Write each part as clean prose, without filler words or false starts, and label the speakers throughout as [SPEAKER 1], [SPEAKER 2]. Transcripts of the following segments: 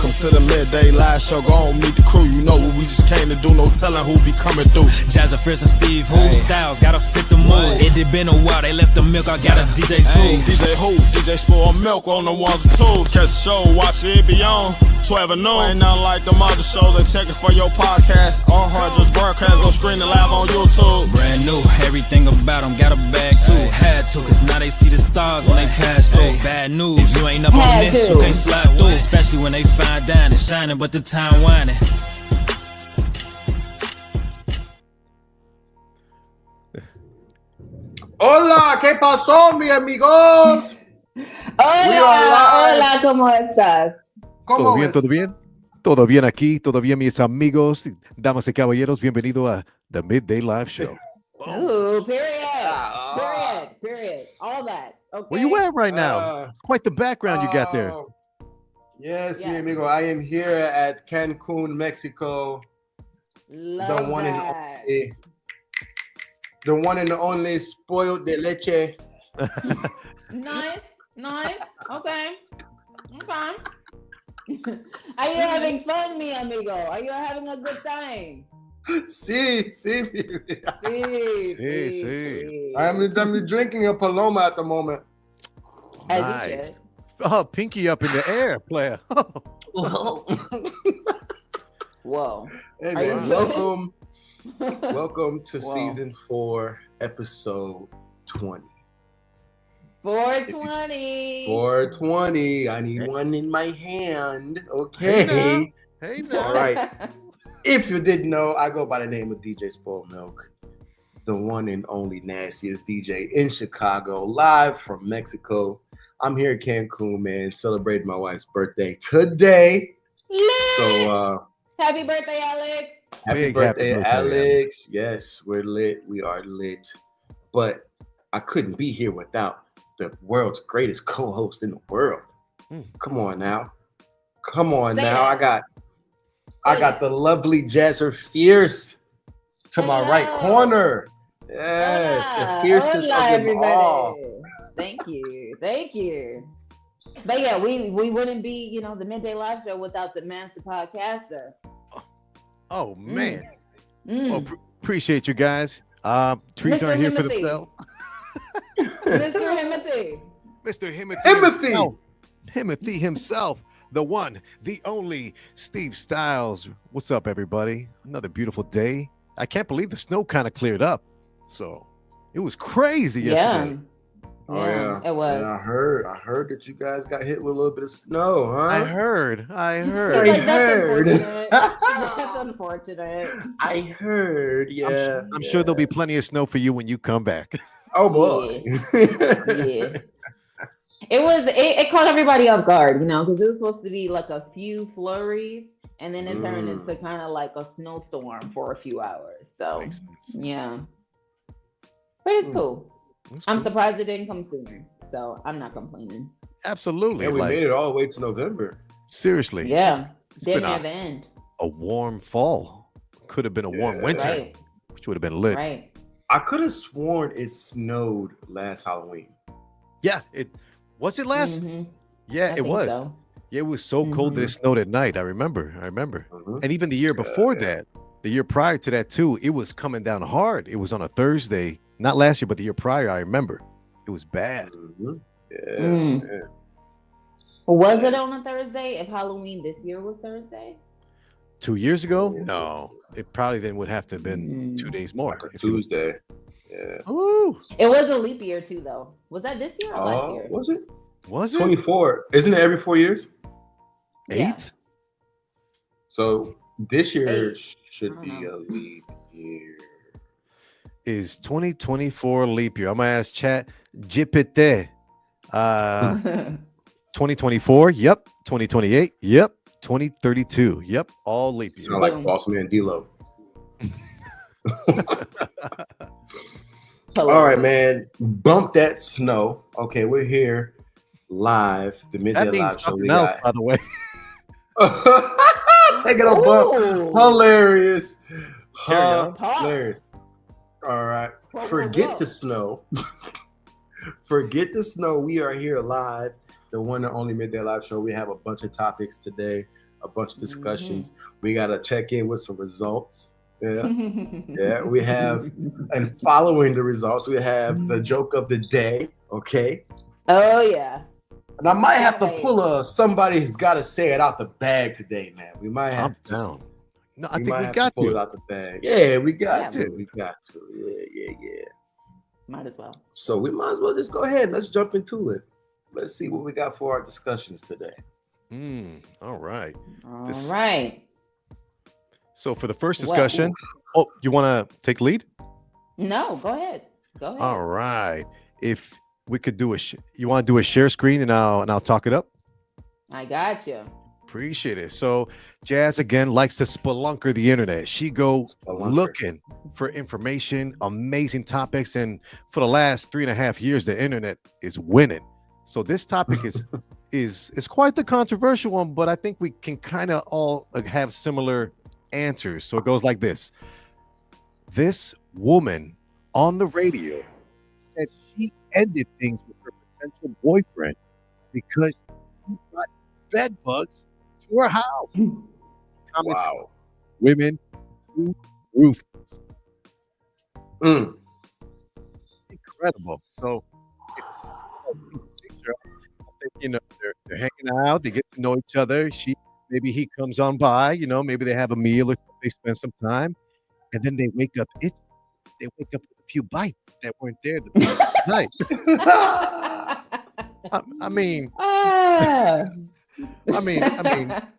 [SPEAKER 1] Welcome to the Midday Live Show. Go on, meet the crew. You know what we just came to do. No telling who be coming through.
[SPEAKER 2] Jazza Fritz and Steve, who styles gotta fit the mood. It did been a while, they left the milk. I got a DJ too.
[SPEAKER 1] DJ who? DJ Spoil Milk on the ones and twos. Catch the show, watch it be on 12 and noon. Ain't nothing like them other shows. They check it for your podcast. All hard just broadcast. Go screen the live on YouTube.
[SPEAKER 2] Brand new, everything about them got a bag too. Had to, cause now they see the stars when they pass through. Bad news, if you ain't up on this, you can't slide through. Especially when they find dining, shining, but the time whining.
[SPEAKER 3] Hola, ¿qué pasó, mi amigos?
[SPEAKER 4] Hola, ¿cómo estás?
[SPEAKER 5] ¿Todo bien, todo bien? Todo bien aquí, todo bien, mis amigos, damas y caballeros, bienvenido a The Midday Live Show.
[SPEAKER 4] Ooh, period. All that. Okay.
[SPEAKER 5] Where you at right now? It's quite the background you got there.
[SPEAKER 3] Yes, mi amigo. I am here at Cancun, Mexico.
[SPEAKER 4] Love
[SPEAKER 3] the one and only spoiled de leche.
[SPEAKER 4] Nice. Okay. Are you having fun, mi amigo? Are you having a good time?
[SPEAKER 3] Sí. I'm drinking a Paloma at the moment.
[SPEAKER 5] Nice. Oh, pinky up in the air, player.
[SPEAKER 4] Whoa.
[SPEAKER 3] Hey, man, welcome to season 4, episode 20.
[SPEAKER 4] 420.
[SPEAKER 3] I need one in my hand. Okay.
[SPEAKER 5] Hey now.
[SPEAKER 3] All right. If you didn't know, I go by the name of DJ Spoiled Milk, the one and only nastiest DJ in Chicago, live from Mexico. I'm here at Cancun, man, celebrating my wife's birthday today.
[SPEAKER 4] Lit.
[SPEAKER 3] So,
[SPEAKER 4] happy birthday, Alex.
[SPEAKER 3] Happy birthday, Alex. Yes, we're lit. We are lit. But I couldn't be here without the world's greatest co-host in the world. Come on now. I got the lovely Jazzer Fierce to my right corner. Yes, the fiercest of them all.
[SPEAKER 4] Thank you. But yeah, we wouldn't be, the Midday Live Show without the master podcaster.
[SPEAKER 5] Oh man. Well, appreciate you guys. Trees aren't here for themselves.
[SPEAKER 4] Mr. Himothy.
[SPEAKER 5] Himothy himself. The one, the only, Steve Styles. What's up, everybody? Another beautiful day. I can't believe the snow kind of cleared up. So it was crazy yesterday.
[SPEAKER 3] Yeah,
[SPEAKER 4] it was.
[SPEAKER 3] Yeah, I heard that you guys got hit with a little bit of snow, huh?
[SPEAKER 5] I heard.
[SPEAKER 4] That's unfortunate.
[SPEAKER 3] I heard, yeah.
[SPEAKER 5] I'm sure there'll be plenty of snow for you when you come back.
[SPEAKER 3] Oh boy.
[SPEAKER 4] Yeah. It caught everybody off guard, because it was supposed to be like a few flurries, and then it turned into kind of like a snowstorm for a few hours. So yeah, but it's cool. I'm surprised it didn't come sooner, so I'm not complaining.
[SPEAKER 5] Absolutely.
[SPEAKER 3] Yeah, we made it all the way to November.
[SPEAKER 5] Seriously.
[SPEAKER 4] Yeah,
[SPEAKER 5] it's
[SPEAKER 4] didn't
[SPEAKER 5] been
[SPEAKER 4] have the end.
[SPEAKER 5] A warm fall. Could have been a warm winter, which would have been lit.
[SPEAKER 4] Right.
[SPEAKER 3] I could have sworn it snowed last Halloween.
[SPEAKER 5] Yeah, was it last? Yeah, it was.
[SPEAKER 4] So.
[SPEAKER 5] Yeah, it was so cold that it snowed at night. I remember. And even the year before that, the year prior to that too, it was coming down hard. It was on a Thursday, not last year, but the year prior. I remember it was bad.
[SPEAKER 3] Yeah.
[SPEAKER 4] Was it on a Thursday? If Halloween this year was Thursday?
[SPEAKER 5] 2 years ago? No, it probably then would have to have been 2 days more.
[SPEAKER 3] Like a Tuesday. Yeah.
[SPEAKER 5] Ooh.
[SPEAKER 4] It was a leap year too, though. Was that this year or last year?
[SPEAKER 3] Was it?
[SPEAKER 5] Was it
[SPEAKER 3] 24? Isn't it every 4 years?
[SPEAKER 5] 8?
[SPEAKER 4] Yeah.
[SPEAKER 3] So this year should be a leap year.
[SPEAKER 5] Is 2024 leap year? I'm gonna ask chat. GPT. 2024. Yep. 2028. Yep. 2032. Yep. All leap year.
[SPEAKER 3] Sound like Boss Man D-Lo. All right, man. Bump that snow. Okay, we're here live. The Midday Live Show.
[SPEAKER 5] Else, by the way.
[SPEAKER 3] Taking a bump. Hilarious. Hilarious. All right. Forget the snow. Forget the snow. We are here live. The one and only Midday Live Show. We have a bunch of topics today. a bunch of discussions. We got to check in with some results. Yeah. Yeah. We have, and following the results, we have the joke of the day. Okay.
[SPEAKER 4] Oh, yeah.
[SPEAKER 3] And I might have to pull somebody's got to say it out the bag today, man. We might have to just,
[SPEAKER 5] no, I think we got
[SPEAKER 3] pull
[SPEAKER 5] to
[SPEAKER 3] it out the bag. Yeah, we got to. We got to. Yeah.
[SPEAKER 4] Might as well.
[SPEAKER 3] So we might as well just go ahead. Let's jump into it. Let's see what we got for our discussions today.
[SPEAKER 5] All right.
[SPEAKER 4] All right.
[SPEAKER 5] So for the first discussion, you want to take lead?
[SPEAKER 4] No, go ahead. Go ahead.
[SPEAKER 5] All right. If we could do you want to do a share screen and I'll talk it up?
[SPEAKER 4] I got you.
[SPEAKER 5] Appreciate it. So Jazz again likes to spelunker the internet. She go looking for information, amazing topics, and for the last 3.5 years, the internet is winning. So this topic is quite the controversial one, but I think we can kind of all have similar answers. So it goes like this. This woman on the radio said she ended things with her potential boyfriend because he brought bed bugs to her house.
[SPEAKER 3] Wow.
[SPEAKER 5] Women too ruthless. Incredible. So they're hanging out, they get to know each other. Maybe he comes on by, maybe they have a meal or they spend some time, and then they wake up itchy. They wake up with a few bites that weren't there the previous night. I mean,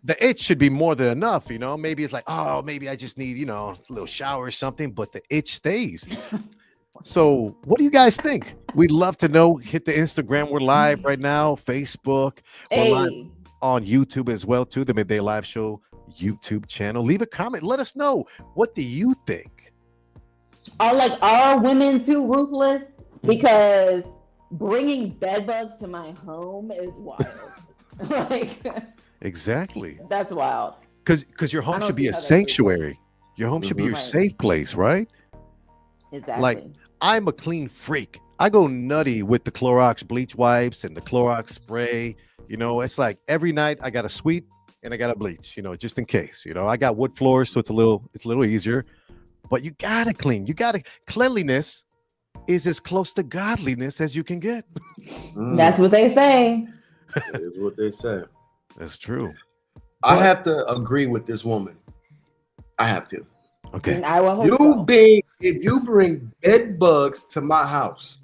[SPEAKER 5] the itch should be more than enough, Maybe it's like, oh, maybe I just need, a little shower or something, but the itch stays. So what do you guys think? We'd love to know. Hit the Instagram. We're live right now. Facebook. We're live on YouTube as well, too. The Midday Live Show YouTube channel. Leave a comment. Let us know. What do you think?
[SPEAKER 4] Are women too ruthless? Because bringing bed bugs to my home is wild.
[SPEAKER 5] Exactly.
[SPEAKER 4] That's wild.
[SPEAKER 5] Because your home should be a sanctuary. Your home should be your safe place, right?
[SPEAKER 4] Exactly.
[SPEAKER 5] I'm a clean freak. I go nutty with the Clorox bleach wipes and the Clorox spray. It's like every night I got a sweep and I got a bleach, just in case. I got wood floors, so it's a little easier. But you gotta clean. Cleanliness is as close to godliness as you can get.
[SPEAKER 4] That's what they say.
[SPEAKER 3] That is what they say.
[SPEAKER 5] That's true.
[SPEAKER 3] I have to agree with this woman. I have to.
[SPEAKER 5] Okay.
[SPEAKER 4] I will hope
[SPEAKER 3] if you bring bed bugs to my house,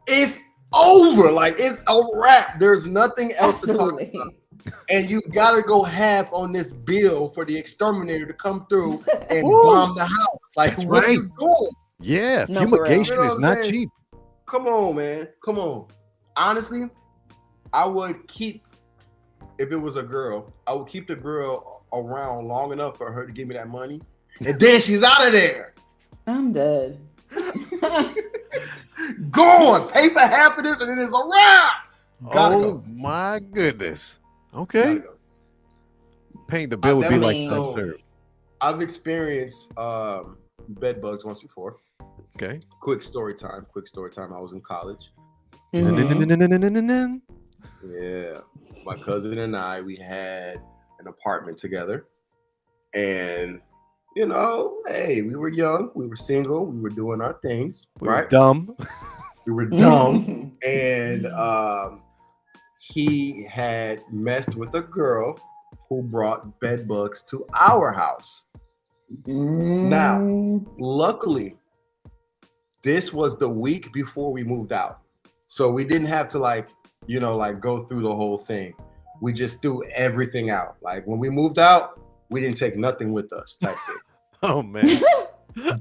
[SPEAKER 3] it's over. It's a wrap. There's nothing else to talk about. And you gotta go half on this bill for the exterminator to come through and bomb the house.
[SPEAKER 5] That's
[SPEAKER 3] what
[SPEAKER 5] right.
[SPEAKER 3] you doing?
[SPEAKER 5] Yeah, fumigation is not cheap.
[SPEAKER 3] Come on, man. Come on. Honestly, I would keep, if it was a girl, I would keep the girl around long enough for her to give me that money, and then she's out of there.
[SPEAKER 4] I'm dead.
[SPEAKER 3] Go on, pay for half of this, and then it's a wrap. Gotta go.
[SPEAKER 5] My goodness. Okay. Paying the bill would be like self-serve.
[SPEAKER 3] I've experienced bed bugs once before.
[SPEAKER 5] Okay.
[SPEAKER 3] Quick story time. I was in college. Yeah. My cousin and I, we had an apartment together. And, hey, we were young. We were single. We were doing our things.
[SPEAKER 5] We were dumb.
[SPEAKER 3] We were dumb. And he had messed with a girl who brought bed bugs to our house. Now, luckily, this was the week before we moved out. So we didn't have to go through the whole thing. We just threw everything out. When we moved out, we didn't take nothing with us type thing.
[SPEAKER 5] Oh, man.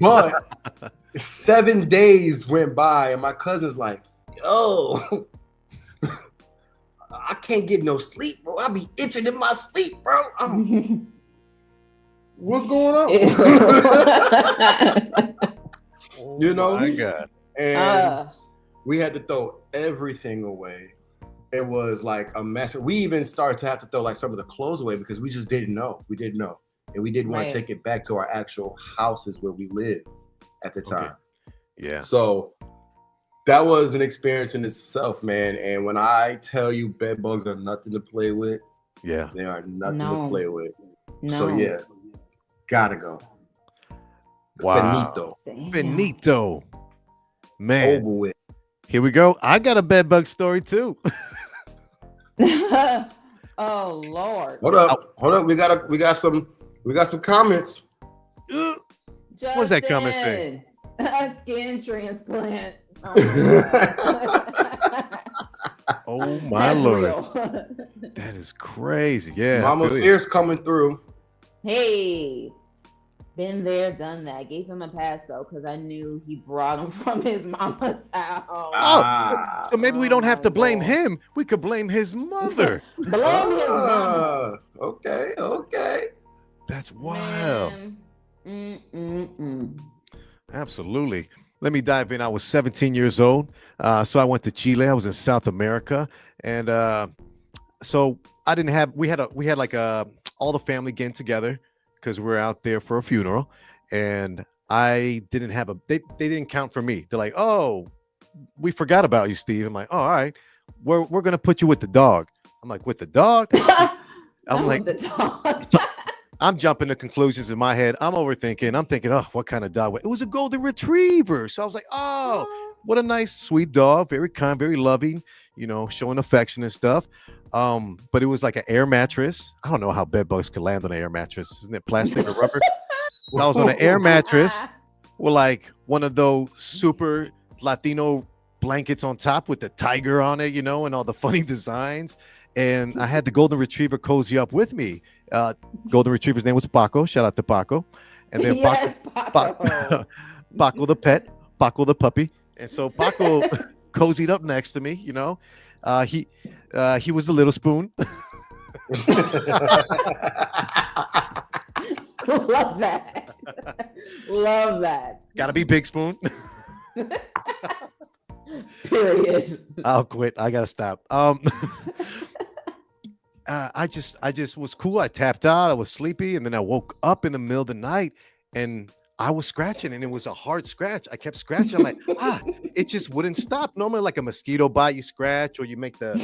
[SPEAKER 3] But 7 days went by and my cousin's like, yo, I can't get no sleep, bro. I be itching in my sleep, bro. What's going on?
[SPEAKER 5] My God.
[SPEAKER 3] And we had to throw everything away. It was like a mess. We even started to have to throw some of the clothes away because we just didn't know. We didn't know. And we didn't want to take it back to our actual houses where we lived at the time.
[SPEAKER 5] Okay. Yeah.
[SPEAKER 3] So that was an experience in itself, man. And when I tell you bed bugs are nothing to play with,
[SPEAKER 5] Yeah.
[SPEAKER 3] They are nothing
[SPEAKER 4] No.
[SPEAKER 3] to play with.
[SPEAKER 4] No.
[SPEAKER 3] So yeah, gotta go.
[SPEAKER 5] Wow.
[SPEAKER 4] Damn.
[SPEAKER 5] Finito. Man.
[SPEAKER 3] Over with.
[SPEAKER 5] Here we go. I got a bed bug story too.
[SPEAKER 4] Oh Lord.
[SPEAKER 3] Hold up. We got some comments.
[SPEAKER 5] What's that comment say?
[SPEAKER 4] A skin transplant.
[SPEAKER 5] Oh my
[SPEAKER 4] That's
[SPEAKER 5] Lord.
[SPEAKER 4] real.
[SPEAKER 5] That is crazy. Yeah.
[SPEAKER 3] Mama Fierce coming through.
[SPEAKER 4] Hey, been there, done that. Gave him a pass though, because I knew he brought him from his mama's house.
[SPEAKER 5] Oh, so maybe we don't have to blame
[SPEAKER 4] God.
[SPEAKER 5] him. We could blame his mother.
[SPEAKER 4] Blame his mama.
[SPEAKER 3] Okay.
[SPEAKER 5] That's wild.
[SPEAKER 4] Man.
[SPEAKER 5] Absolutely. Let me dive in. I was 17 years old. So I went to Chile. I was in South America. And so I didn't have, we had like all the family getting together because we're out there for a funeral. And I didn't have they didn't count for me. They're like, oh, we forgot about you, Steve. I'm like, oh, all right. We're going to put you with the dog. I'm like, with the dog? I'm like,
[SPEAKER 4] the dog.
[SPEAKER 5] I'm jumping to conclusions in my head. I'm overthinking. I'm thinking, oh, what kind of dog? It was a golden retriever. So I was like, oh, what a nice, sweet dog. Very kind, very loving, showing affection and stuff. But it was like an air mattress. I don't know how bed bugs could land on an air mattress. Isn't it plastic or rubber? I was on an air mattress with like one of those super Latino blankets on top with the tiger on it, and all the funny designs. And I had the golden retriever cozy up with me. Golden retriever's name was Paco. Shout out to Paco. And then
[SPEAKER 4] Yes,
[SPEAKER 5] Paco. Paco the pet, Paco the puppy. And so Paco cozied up next to me. He was the little spoon.
[SPEAKER 4] Love that. Love that.
[SPEAKER 5] Gotta be big spoon.
[SPEAKER 4] Period.
[SPEAKER 5] I'll quit. I gotta stop. I just was cool. I tapped out. I was sleepy, and then I woke up in the middle of the night, and I was scratching, and it was a hard scratch. I kept scratching. I'm like, it just wouldn't stop. Normally, like a mosquito bite, you scratch, or you make the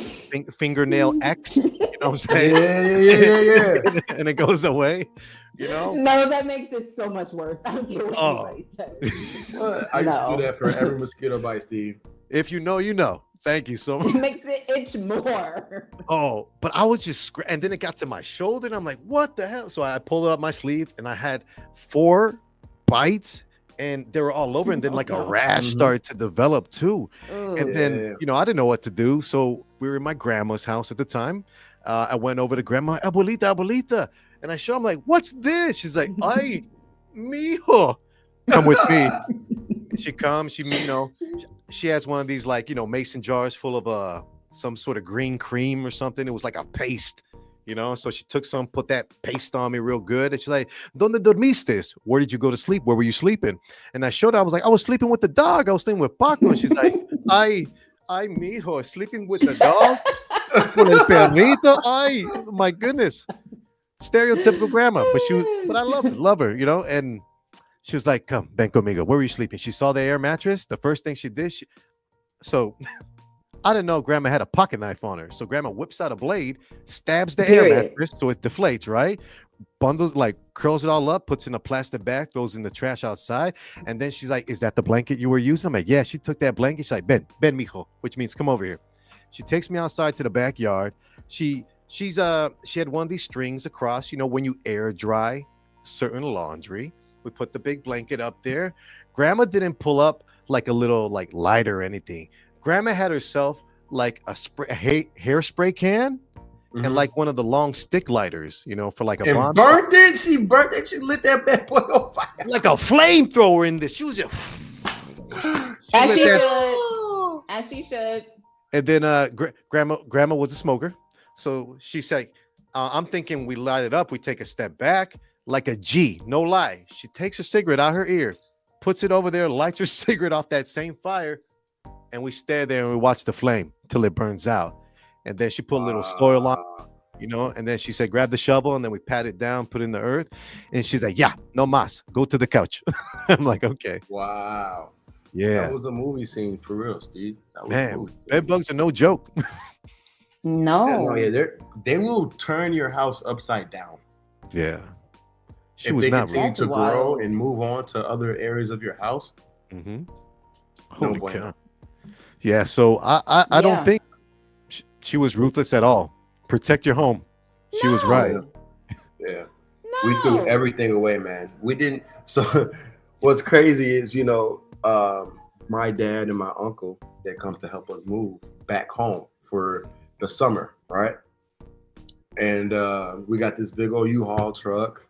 [SPEAKER 5] fingernail X. You know what I'm saying?
[SPEAKER 3] Yeah.
[SPEAKER 5] And it goes away.
[SPEAKER 4] No, that makes it so much worse. I don't care what anybody says.
[SPEAKER 3] I used to do that for every mosquito bite, Steve.
[SPEAKER 5] If you know, you know. Thank you so much.
[SPEAKER 4] It makes it itch more.
[SPEAKER 5] Oh, but I was just and then it got to my shoulder, and I'm like, what the hell? So I pulled it up my sleeve, and I had 4 bites, and they were all over, and then like a rash started to develop too. And then I didn't know what to do, so we were in my grandma's house at the time. I went over to grandma, abuelita, and I showed him, like, what's this? She's like, ay, mijo, come with me. She comes, she has one of these like mason jars full of some sort of green cream or something. It was like a paste, so she took some, put that paste on me real good, and she's like, ¿Dónde dormiste? Where did you go to sleep? Where were you sleeping? And I showed her. I was like, I was sleeping with the dog. I was sleeping with Paco. And she's like, ay mijo, sleeping with the dog? Con el perrito? Ay, my goodness. Stereotypical grandma, but I love her, and she was like, come, ven conmigo. Where were you sleeping? She saw the air mattress. The first thing she did, so I didn't know grandma had a pocket knife on her. So grandma whips out a blade, stabs the air mattress so it deflates, right? Bundles, like curls it all up, puts in a plastic bag, throws in the trash outside. And then she's like, is that the blanket you were using? I'm like, yeah. She took that blanket. She's like, ven mijo, which means come over here. She takes me outside to the backyard. She had one of these strings across, when you air dry certain laundry. We put the big blanket up there. Grandma didn't pull up like a little like lighter or anything. Grandma had herself like a hairspray can and like one of the long stick lighters, for like a
[SPEAKER 3] bonfire. Burnt it. She burnt it. She lit that bad boy on fire.
[SPEAKER 5] Like a flamethrower in this. She was just
[SPEAKER 4] as she should.
[SPEAKER 5] And then grandma was a smoker. So she said, I'm thinking we light it up. We take a step back. Like a G, no lie. She takes her cigarette out her ear, puts it over there, lights her cigarette off that same fire, and we stare there and we watch the flame till it burns out. And then she put a little soil on, and then she said, grab the shovel, and then we pat it down, put it in the earth. And she's like, yeah, no mas, go to the couch. I'm like, okay.
[SPEAKER 3] Wow.
[SPEAKER 5] Yeah.
[SPEAKER 3] That was a movie scene for real, Steve. That was
[SPEAKER 5] man, bed bugs are no joke.
[SPEAKER 4] No.
[SPEAKER 3] Yeah, they will turn your house upside down.
[SPEAKER 5] Yeah. She
[SPEAKER 3] if
[SPEAKER 5] was
[SPEAKER 3] they
[SPEAKER 5] not.
[SPEAKER 3] continue
[SPEAKER 4] That's
[SPEAKER 3] to grow
[SPEAKER 4] wild.
[SPEAKER 3] and move on to other areas of your house.
[SPEAKER 5] Mm-hmm.
[SPEAKER 3] No
[SPEAKER 5] Holy
[SPEAKER 3] bueno.
[SPEAKER 5] cow. Yeah. So I don't
[SPEAKER 4] Yeah.
[SPEAKER 5] think she was ruthless at all. Protect your home. She was right.
[SPEAKER 4] No.
[SPEAKER 3] Yeah.
[SPEAKER 4] No.
[SPEAKER 3] We threw everything away, man. We didn't. So what's crazy is, my dad and my uncle, they come to help us move back home for the summer, right? And we got this big old U-Haul truck.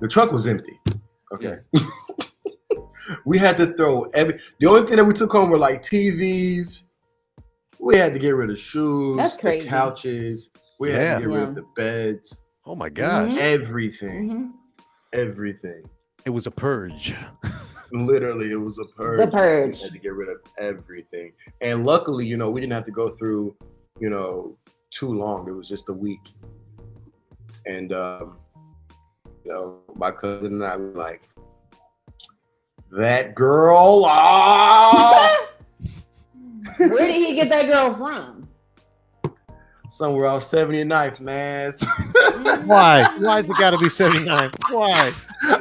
[SPEAKER 3] The truck was empty. Okay. We had to throw the only thing that we took home were like TVs. We had to get rid of shoes,
[SPEAKER 4] That's crazy.
[SPEAKER 3] the couches. We had to get rid
[SPEAKER 4] Yeah.
[SPEAKER 3] of the beds.
[SPEAKER 5] Oh my gosh.
[SPEAKER 4] Mhm.
[SPEAKER 3] Everything.
[SPEAKER 4] Mhm.
[SPEAKER 3] Everything.
[SPEAKER 5] It was a purge.
[SPEAKER 3] Literally, it was a purge.
[SPEAKER 4] The purge.
[SPEAKER 3] We had to get rid of everything. And luckily, we didn't have to go through, too long. It was just a week. And, my cousin and I were like, that girl.
[SPEAKER 4] Where did he get that girl from?
[SPEAKER 3] Somewhere else, 79th, man.
[SPEAKER 5] Why? Why's it got to be 79? Why?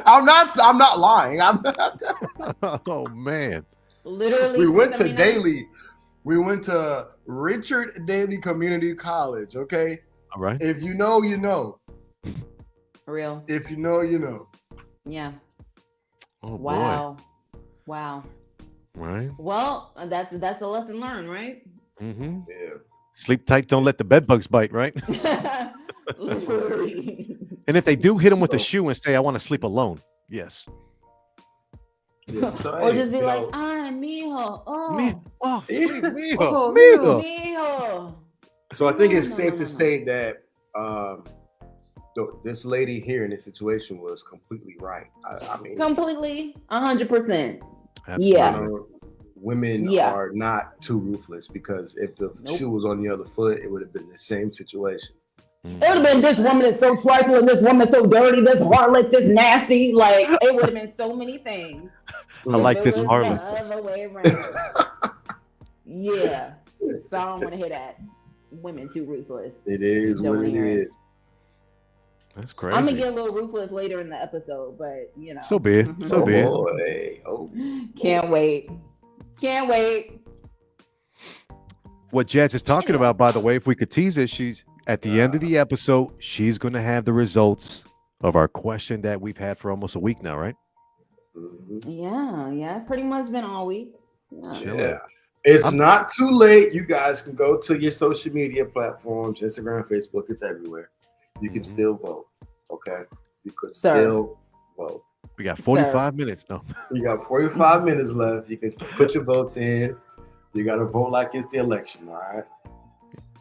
[SPEAKER 3] I'm not lying.
[SPEAKER 5] Oh man.
[SPEAKER 4] Literally.
[SPEAKER 3] We went to
[SPEAKER 4] 79?
[SPEAKER 3] Daly. We went to Richard Daly Community College. Okay.
[SPEAKER 5] All right.
[SPEAKER 3] If you know, you know.
[SPEAKER 4] Real.
[SPEAKER 3] If you know, you know.
[SPEAKER 4] Yeah.
[SPEAKER 5] Oh
[SPEAKER 4] Wow. Wow.
[SPEAKER 5] boy. Right.
[SPEAKER 4] Well, that's a lesson learned, right?
[SPEAKER 5] Mm-hmm.
[SPEAKER 3] Yeah.
[SPEAKER 5] Sleep tight. Don't let the bed bugs bite. Right.
[SPEAKER 4] Literally.
[SPEAKER 5] And if they do hit him with a shoe and say, "I want to sleep alone," yes.
[SPEAKER 3] Yeah. So,
[SPEAKER 4] Or
[SPEAKER 3] hey,
[SPEAKER 4] just be
[SPEAKER 3] you
[SPEAKER 4] like,
[SPEAKER 3] know,
[SPEAKER 4] "Ay, mijo, oh,
[SPEAKER 5] Oh,
[SPEAKER 3] Yeah.
[SPEAKER 5] mijo,
[SPEAKER 3] Oh,
[SPEAKER 5] mijo.
[SPEAKER 4] mijo."
[SPEAKER 3] So I think it's
[SPEAKER 4] No,
[SPEAKER 3] safe
[SPEAKER 4] no,
[SPEAKER 3] to
[SPEAKER 4] no.
[SPEAKER 3] say that this lady here in this situation was completely right. I mean,
[SPEAKER 4] Completely, 100%.
[SPEAKER 5] Absolutely.
[SPEAKER 4] Yeah.
[SPEAKER 3] women
[SPEAKER 4] Yeah.
[SPEAKER 3] are not too ruthless, because if the
[SPEAKER 4] Nope.
[SPEAKER 3] shoe was on the other foot, it would have been the same situation.
[SPEAKER 4] It would have been, this woman is so trifling, this woman is so dirty, this harlot, this nasty. Like, it would have been so many things.
[SPEAKER 5] I like
[SPEAKER 4] if
[SPEAKER 5] this
[SPEAKER 4] it was
[SPEAKER 5] harlot.
[SPEAKER 4] the other way around. Yeah. So I don't want to hear that. Women too ruthless.
[SPEAKER 3] It is
[SPEAKER 4] Don't
[SPEAKER 3] what it
[SPEAKER 4] hear it.
[SPEAKER 3] is.
[SPEAKER 5] That's crazy.
[SPEAKER 4] I'm gonna get a little ruthless later in the episode, but
[SPEAKER 5] So be it. So
[SPEAKER 3] Oh
[SPEAKER 5] be it.
[SPEAKER 3] boy. Oh.
[SPEAKER 4] Can't wait. Can't wait.
[SPEAKER 5] What Jazz is talking about, by the way, if we could tease it, she's at the end of the episode, she's going to have the results of our question that we've had for almost a week now, right?
[SPEAKER 3] Mhm.
[SPEAKER 4] Yeah. It's pretty much been all week. Yeah.
[SPEAKER 3] Yeah. It's not too late. You guys can go to your social media platforms, Instagram, Facebook, it's everywhere. You can still vote. Okay. You could still vote.
[SPEAKER 5] We got 45 minutes. No.
[SPEAKER 3] You got 45 minutes left. You can put your votes in. You got to vote like it's the election. All right.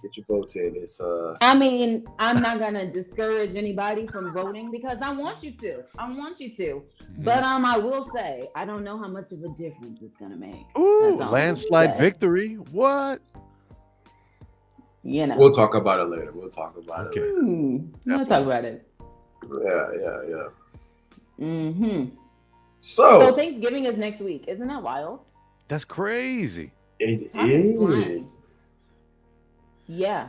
[SPEAKER 3] Get your votes in. It's
[SPEAKER 4] I mean, I'm not gonna discourage anybody from voting because I want you to. But I will say I don't know how much of a difference it's gonna make.
[SPEAKER 5] Ooh,
[SPEAKER 4] That's all
[SPEAKER 5] landslide
[SPEAKER 4] I'm gonna say.
[SPEAKER 5] victory. What?
[SPEAKER 3] we'll talk about it later. We'll talk about
[SPEAKER 5] Okay.
[SPEAKER 3] it.
[SPEAKER 4] We'll talk about it.
[SPEAKER 3] Yeah.
[SPEAKER 4] Mm-hmm.
[SPEAKER 3] So
[SPEAKER 4] So Thanksgiving is next week. Isn't that wild?
[SPEAKER 5] That's crazy.
[SPEAKER 3] it
[SPEAKER 4] Time is flying.
[SPEAKER 3] is.
[SPEAKER 4] Yeah.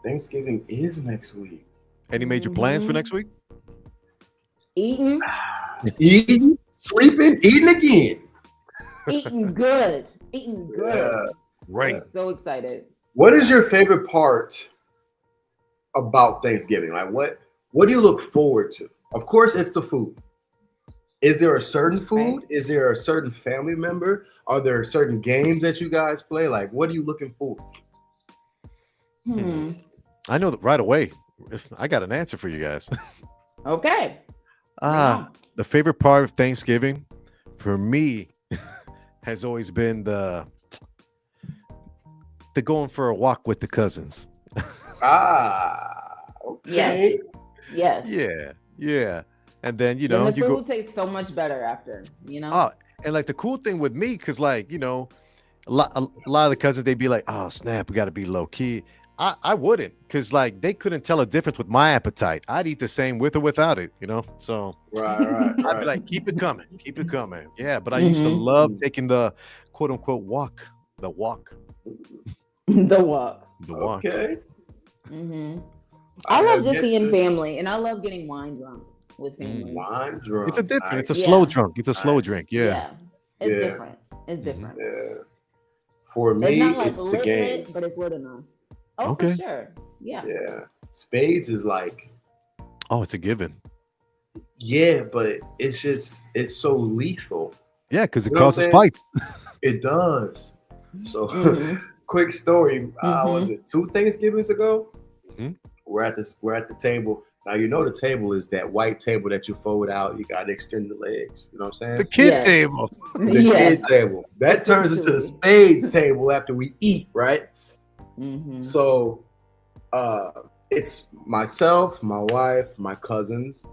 [SPEAKER 3] Thanksgiving is next week.
[SPEAKER 5] Any major plans for
[SPEAKER 4] Mhm.
[SPEAKER 5] next week?
[SPEAKER 4] Eating
[SPEAKER 3] Eating, sleeping, eating again.
[SPEAKER 4] good. Eating good.
[SPEAKER 3] Yeah.
[SPEAKER 5] Right.
[SPEAKER 4] I'm so excited.
[SPEAKER 3] What is your favorite part about Thanksgiving? Like what do you look forward to? Of course, it's the food. Is there a certain food?
[SPEAKER 4] Right.
[SPEAKER 3] Is there a certain family member? Are there certain games that you guys play? Like, what are you looking forward to?
[SPEAKER 5] I know that right away. I got an answer for you guys.
[SPEAKER 4] Okay.
[SPEAKER 5] The favorite part of Thanksgiving for me has always been the going for a walk with the cousins.
[SPEAKER 3] Okay.
[SPEAKER 4] Yes.
[SPEAKER 5] Yeah. And then,
[SPEAKER 4] And the food tastes so much better after,
[SPEAKER 5] and like the cool thing with me, because like, a lot of the cousins, they'd be like, oh, snap, we got to be low key. I wouldn't, because like they couldn't tell a difference with my appetite. I'd eat the same with or without it, So
[SPEAKER 3] Right.
[SPEAKER 5] I'd be like, keep it coming. Yeah, but I used to love taking the quote unquote walk. The walk.
[SPEAKER 4] The walk.
[SPEAKER 5] The walk.
[SPEAKER 3] Okay.
[SPEAKER 4] Mm-hmm. I love just seeing family, and I love getting wine drunk with family.
[SPEAKER 3] Wine drunk.
[SPEAKER 5] It's a different. It's a
[SPEAKER 4] Yeah.
[SPEAKER 5] slow drunk. It's a slow drink. Yeah.
[SPEAKER 4] Yeah. It's different. It's different.
[SPEAKER 3] Yeah. For
[SPEAKER 4] It's
[SPEAKER 3] me,
[SPEAKER 4] not like
[SPEAKER 3] it's the
[SPEAKER 4] lit,
[SPEAKER 3] games.
[SPEAKER 4] but it's lit enough. Oh,
[SPEAKER 5] Okay.
[SPEAKER 4] for sure. Yeah.
[SPEAKER 3] Yeah. Spades is like,
[SPEAKER 5] Oh, it's a given.
[SPEAKER 3] yeah, but it's so lethal.
[SPEAKER 5] Yeah, because it
[SPEAKER 3] You know what
[SPEAKER 5] causes
[SPEAKER 3] I'm
[SPEAKER 5] fights.
[SPEAKER 3] It does. So,
[SPEAKER 4] Mhm.
[SPEAKER 3] quick story. Was
[SPEAKER 4] Mhm.
[SPEAKER 3] it 2 Thanksgivings ago?
[SPEAKER 5] Mhm.
[SPEAKER 3] We're at the table. Now you know the table is that white table that you fold out. You got to extend the legs. You know what I'm
[SPEAKER 5] The
[SPEAKER 3] saying?
[SPEAKER 5] kid
[SPEAKER 4] Yes.
[SPEAKER 5] table.
[SPEAKER 3] The kid table. That turns into the
[SPEAKER 4] Essentially.
[SPEAKER 3] spades table after we eat, right?
[SPEAKER 4] Mhm.
[SPEAKER 3] So it's myself, my wife, my cousins,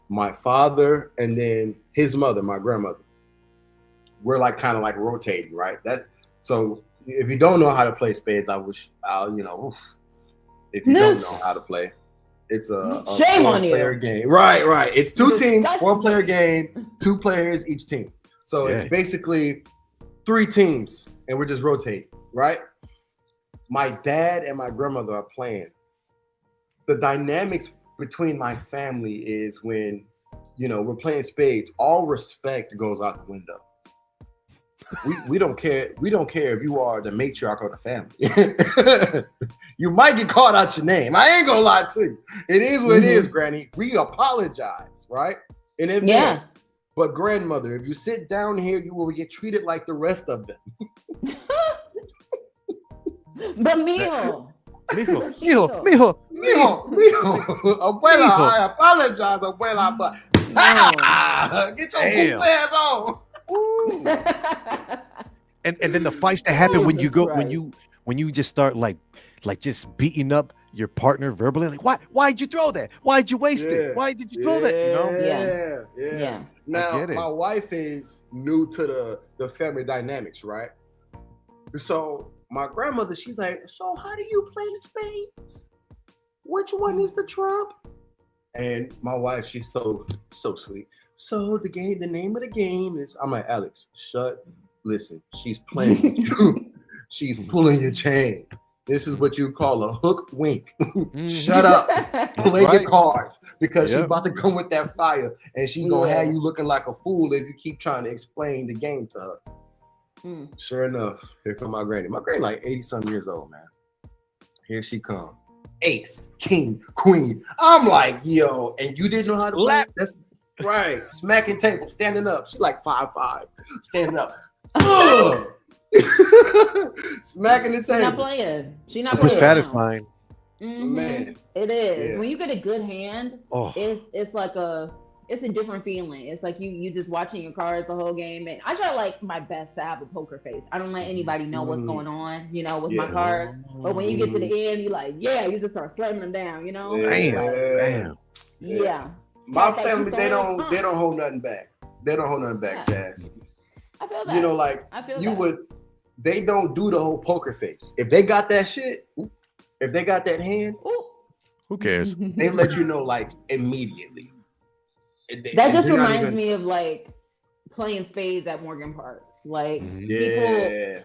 [SPEAKER 3] my father, and then his mother, my grandmother. We're like kind of like rotating, right? So if you don't know how to play spades, if you don't know how to play, it's a
[SPEAKER 4] Shame on you.
[SPEAKER 3] 4-player game. Right. It's 2 teams,
[SPEAKER 4] Disgusting.
[SPEAKER 3] 4-player game, 2 players each team. So it's
[SPEAKER 5] Yeah.
[SPEAKER 3] basically 3 teams, and we're just rotating, right? My dad and my grandmother are playing. The dynamics between my family is when, we're playing spades, all respect goes out the window. We don't care. We don't care if you are the matriarch of the family. You might get called out your name. I ain't gonna lie to you. It is what it is, Granny. We apologize, right? In advance.
[SPEAKER 4] Yeah.
[SPEAKER 3] But grandmother, if you sit down here, you will get treated like the rest of them.
[SPEAKER 4] But Mijo.
[SPEAKER 5] Mijo.
[SPEAKER 3] Abuela, I apologize, Abuela, but get your
[SPEAKER 5] Damn.
[SPEAKER 3] goof ass on.
[SPEAKER 5] And then the fights that happen when you
[SPEAKER 4] Jesus
[SPEAKER 5] go
[SPEAKER 4] Christ.
[SPEAKER 5] when you just start like just beating up your partner verbally, like why'd you throw that? Why'd you waste it? Why did you throw that? You know?
[SPEAKER 3] Yeah. Now
[SPEAKER 5] get it.
[SPEAKER 3] my wife is new to the family dynamics, right? So my grandmother, she's like, so how do you play spades? Which one is the trump? And my wife, she's so sweet. So the name of the game is, I'm like, Alex, listen, she's playing with you. She's pulling your chain. This is what you call a hook wink. Shut up. Play your cards because she's about to come with that fire and she's gonna have you looking like a fool if you keep trying to explain the game to her. Sure enough, here come my granny. My granny like 80-something years old, man. Here she come. Ace, king, queen. I'm like, yo, and you didn't know how to play? That's right. Smacking table, standing up. She's like 5'5", standing up. Smacking the table.
[SPEAKER 4] She's not playing. She's not
[SPEAKER 5] Super
[SPEAKER 4] playing.
[SPEAKER 5] satisfying.
[SPEAKER 4] Man, it is.
[SPEAKER 3] Yeah.
[SPEAKER 4] When you get a good hand, it's like it's a different feeling. It's like you just watching your cards the whole game. And I try like my best to have a poker face. I don't let anybody know what's going on, with my cards. But when you get to the end, you like, you just start slamming them down,
[SPEAKER 5] Damn.
[SPEAKER 4] Yeah.
[SPEAKER 3] My family, they don't hold nothing back. They don't hold nothing back, Jazz.
[SPEAKER 4] I feel that. I feel that.
[SPEAKER 3] They don't do the whole poker face. If they got that shit, if they got that hand,
[SPEAKER 5] who cares?
[SPEAKER 3] They let you know like immediately.
[SPEAKER 4] That just reminds me of like playing spades at Morgan Park. Like people,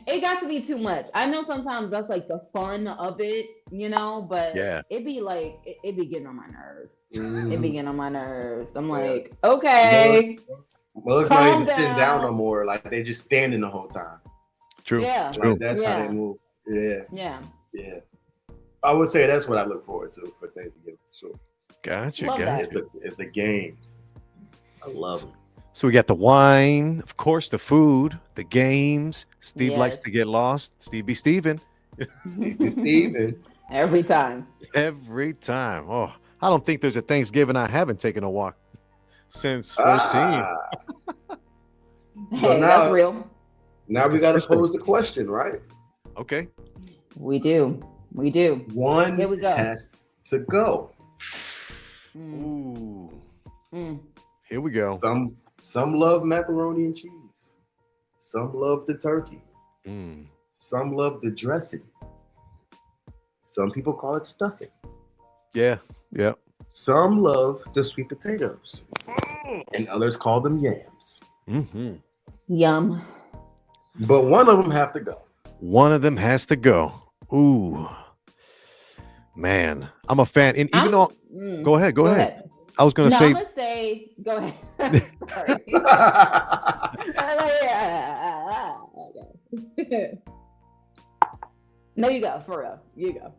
[SPEAKER 4] it got to be too much. I know sometimes that's like the fun of it, but it be like it be getting on my nerves. It be getting on my nerves. I'm like, okay.
[SPEAKER 3] Mugs not even sitting down no more. Like they just standing the whole time.
[SPEAKER 5] True.
[SPEAKER 4] Yeah.
[SPEAKER 5] True.
[SPEAKER 3] Like, that's how they move. Yeah.
[SPEAKER 4] Yeah.
[SPEAKER 3] I would say that's what I look forward to for Thanksgiving. Sure.
[SPEAKER 5] Gotcha.
[SPEAKER 3] It's the games. I love it.
[SPEAKER 5] So we got the wine, of course, the food, the games. Steve likes to get lost. Steve be Steven.
[SPEAKER 3] Steven.
[SPEAKER 4] Every time.
[SPEAKER 5] Every time. Oh, I don't think there's a Thanksgiving I haven't taken a walk since 14.
[SPEAKER 3] So now,
[SPEAKER 4] that's real.
[SPEAKER 3] Now we got to pose the question, right?
[SPEAKER 5] Okay.
[SPEAKER 4] We do.
[SPEAKER 3] One
[SPEAKER 4] Here we go.
[SPEAKER 3] has to go.
[SPEAKER 5] Ooh. Here we go.
[SPEAKER 3] Some love macaroni and cheese. Some love the turkey. Some love the dressing. Some people call it stuffing.
[SPEAKER 5] Yeah.
[SPEAKER 3] Some love the sweet potatoes. And others call them yams.
[SPEAKER 4] Yum.
[SPEAKER 3] But one of them have to go.
[SPEAKER 5] One of them has to go. Ooh. Man, I'm a fan. And even though, go ahead. I was gonna
[SPEAKER 4] no,
[SPEAKER 5] say,
[SPEAKER 4] I'm gonna say, go ahead. Sorry. No, you go, for real. You go.